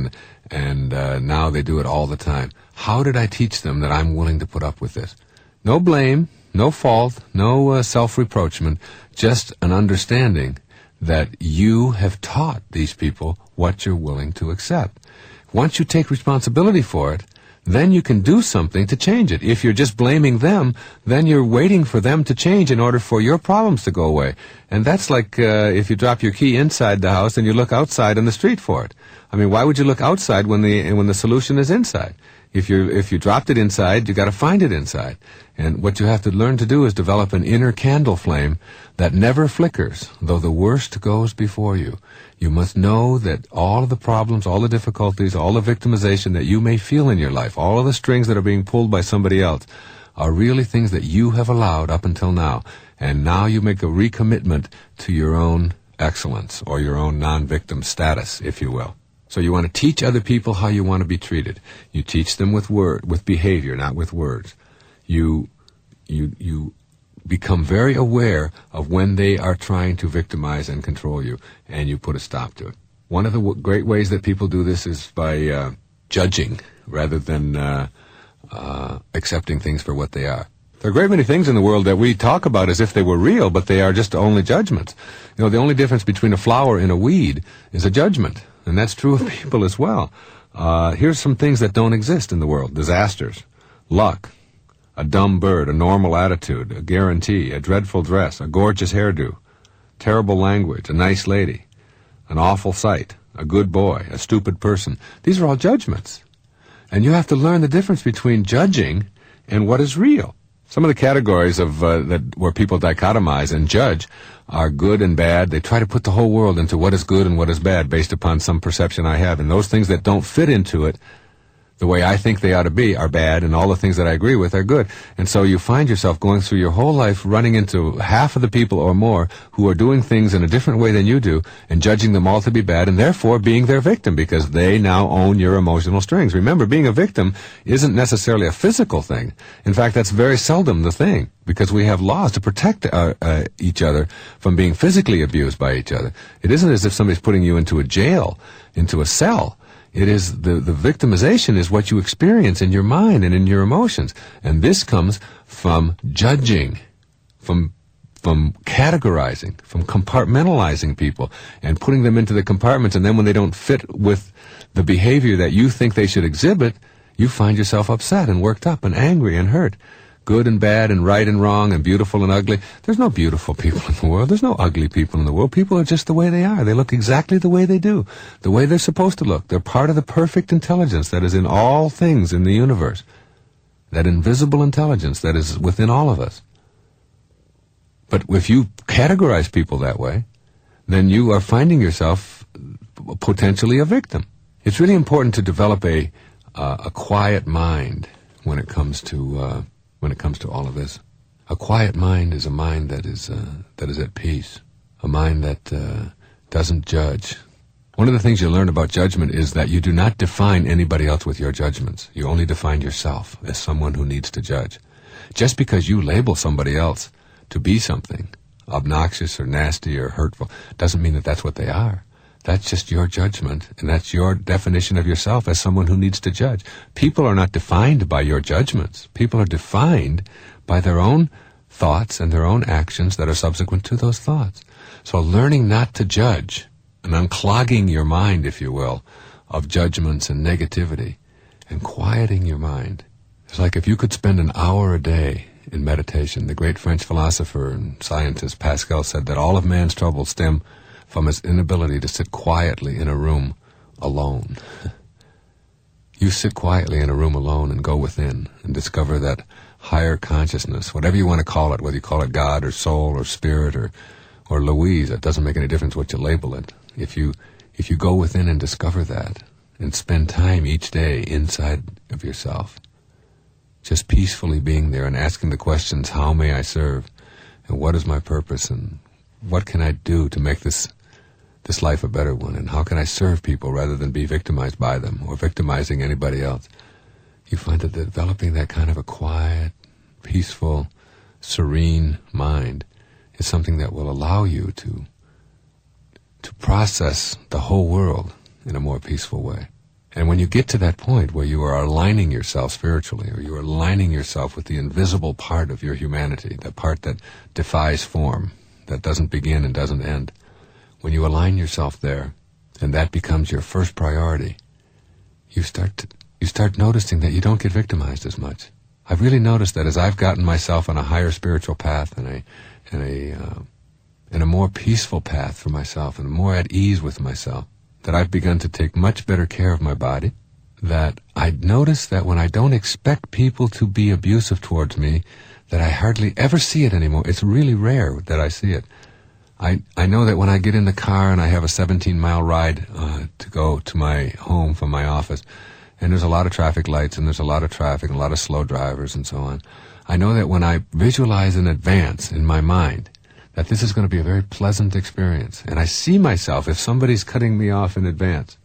and now they do it all the time? How did I teach them that I'm willing to put up with this? No blame, no fault, no self-reproachment, just an understanding that you have taught these people what you're willing to accept. Once you take responsibility for it, then you can do something to change it. If you're just blaming them, then you're waiting for them to change in order for your problems to go away. And that's like if you drop your key inside the house and you look outside on the street for it. I mean, why would you look outside when the solution is inside? If you dropped it inside, you got to find it inside. And what you have to learn to do is develop an inner candle flame that never flickers, though the worst goes before you. You must know that all of the problems, all the difficulties, all the victimization that you may feel in your life, all of the strings that are being pulled by somebody else, are really things that you have allowed up until now. And now you make a recommitment to your own excellence, or your own non-victim status, if you will. So you want to teach other people how you want to be treated. You teach them with behavior, not with words. You become very aware of when they are trying to victimize and control you, and you put a stop to it. One of the great ways that people do this is by judging rather than accepting things for what they are. There are a great many things in the world that we talk about as if they were real, but they are just only judgments. You know, the only difference between a flower and a weed is a judgment, and that's true of people as well. Here's some things that don't exist in the world. Disasters, luck, a dumb bird, a normal attitude, a guarantee, a dreadful dress, a gorgeous hairdo, terrible language, a nice lady, an awful sight, a good boy, a stupid person. These are all judgments. And you have to learn the difference between judging and what is real. Some of the categories of where people dichotomize and judge are good and bad. They try to put the whole world into what is good and what is bad based upon some perception I have. And those things that don't fit into it the way I think they ought to be are bad, and all the things that I agree with are good. And so you find yourself going through your whole life running into half of the people or more who are doing things in a different way than you do and judging them all to be bad, and therefore being their victim because they now own your emotional strings. Remember, being a victim isn't necessarily a physical thing. In fact, that's very seldom the thing, because we have laws to protect each other from being physically abused by each other. It isn't as if somebody's putting you into a jail, into a cell. It is the victimization is what you experience in your mind and in your emotions. And this comes from judging, from categorizing, from compartmentalizing people and putting them into the compartments. And then when they don't fit with the behavior that you think they should exhibit, you find yourself upset and worked up and angry and hurt. Good and bad and right and wrong and beautiful and ugly. There's no beautiful people in the world. There's no ugly people in the world. People are just the way they are. They look exactly the way they do, the way they're supposed to look. They're part of the perfect intelligence that is in all things in the universe, that invisible intelligence that is within all of us. But if you categorize people that way, then you are finding yourself potentially a victim. It's really important to develop a quiet mind when it comes to all of this. A quiet mind is a mind that is at peace, a mind that doesn't judge. One of the things you learn about judgment is that you do not define anybody else with your judgments. You only define yourself as someone who needs to judge. Just because you label somebody else to be something obnoxious or nasty or hurtful doesn't mean that that's what they are. That's just your judgment, and that's your definition of yourself as someone who needs to judge. People are not defined by your judgments. People are defined by their own thoughts and their own actions that are subsequent to those thoughts. So learning not to judge and unclogging your mind, if you will, of judgments and negativity and quieting your mind. It's like if you could spend an hour a day in meditation. The great French philosopher and scientist Pascal said that all of man's troubles stem from his inability to sit quietly in a room alone. You sit quietly in a room alone and go within and discover that higher consciousness, whatever you want to call it, whether you call it God or soul or spirit or Louise, it doesn't make any difference what you label it. If you go within and discover that and spend time each day inside of yourself, just peacefully being there and asking the questions, how may I serve? And what is my purpose? And what can I do to make this life a better one? And how can I serve people rather than be victimized by them or victimizing anybody else? You find that developing that kind of a quiet, peaceful, serene mind is something that will allow you to process the whole world in a more peaceful way. And when you get to that point where you are aligning yourself spiritually, or you are aligning yourself with the invisible part of your humanity, the part that defies form, that doesn't begin and doesn't end, when you align yourself there, and that becomes your first priority, you start noticing that you don't get victimized as much. I've really noticed that as I've gotten myself on a higher spiritual path and a more peaceful path for myself and more at ease with myself, that I've begun to take much better care of my body, that I notice that when I don't expect people to be abusive towards me, that I hardly ever see it anymore. It's really rare that I see it. I know that when I get in the car and I have a 17-mile ride to go to my home from my office, and there's a lot of traffic lights and there's a lot of traffic and a lot of slow drivers and so on, I know that when I visualize in advance in my mind that this is going to be a very pleasant experience, and I see myself, if somebody's cutting me off in advance,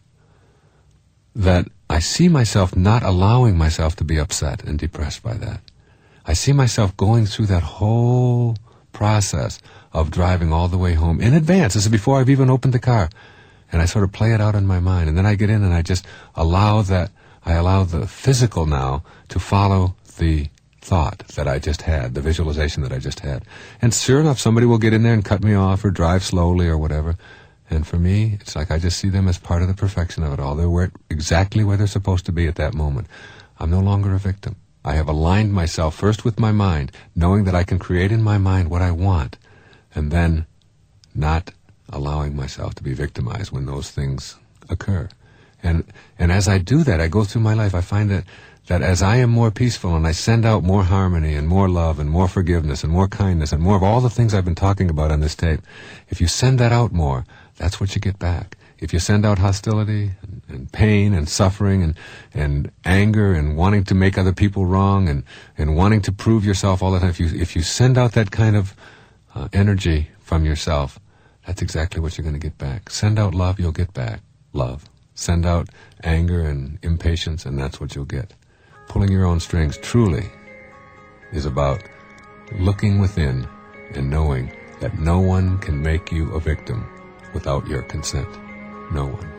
that I see myself not allowing myself to be upset and depressed by that. I see myself going through that whole process of driving all the way home in advance. This is before I've even opened the car. And I sort of play it out in my mind. And then I get in and I just allow the physical now to follow the thought that I just had, the visualization that I just had. And sure enough, somebody will get in there and cut me off or drive slowly or whatever. And for me, it's like I just see them as part of the perfection of it all. They're exactly where they're supposed to be at that moment. I'm no longer a victim. I have aligned myself first with my mind, knowing that I can create in my mind what I want, and then not allowing myself to be victimized when those things occur. And as I do that, I go through my life, I find that as I am more peaceful and I send out more harmony and more love and more forgiveness and more kindness and more of all the things I've been talking about on this tape, if you send that out more, that's what you get back. If you send out hostility and pain and suffering and anger and wanting to make other people wrong and wanting to prove yourself all the time, if you send out that kind of energy from yourself, that's exactly what you're going to get back. Send out love, you'll get back love. Send out anger and impatience, and that's what you'll get. Pulling your own strings truly is about looking within and knowing that no one can make you a victim without your consent. No one.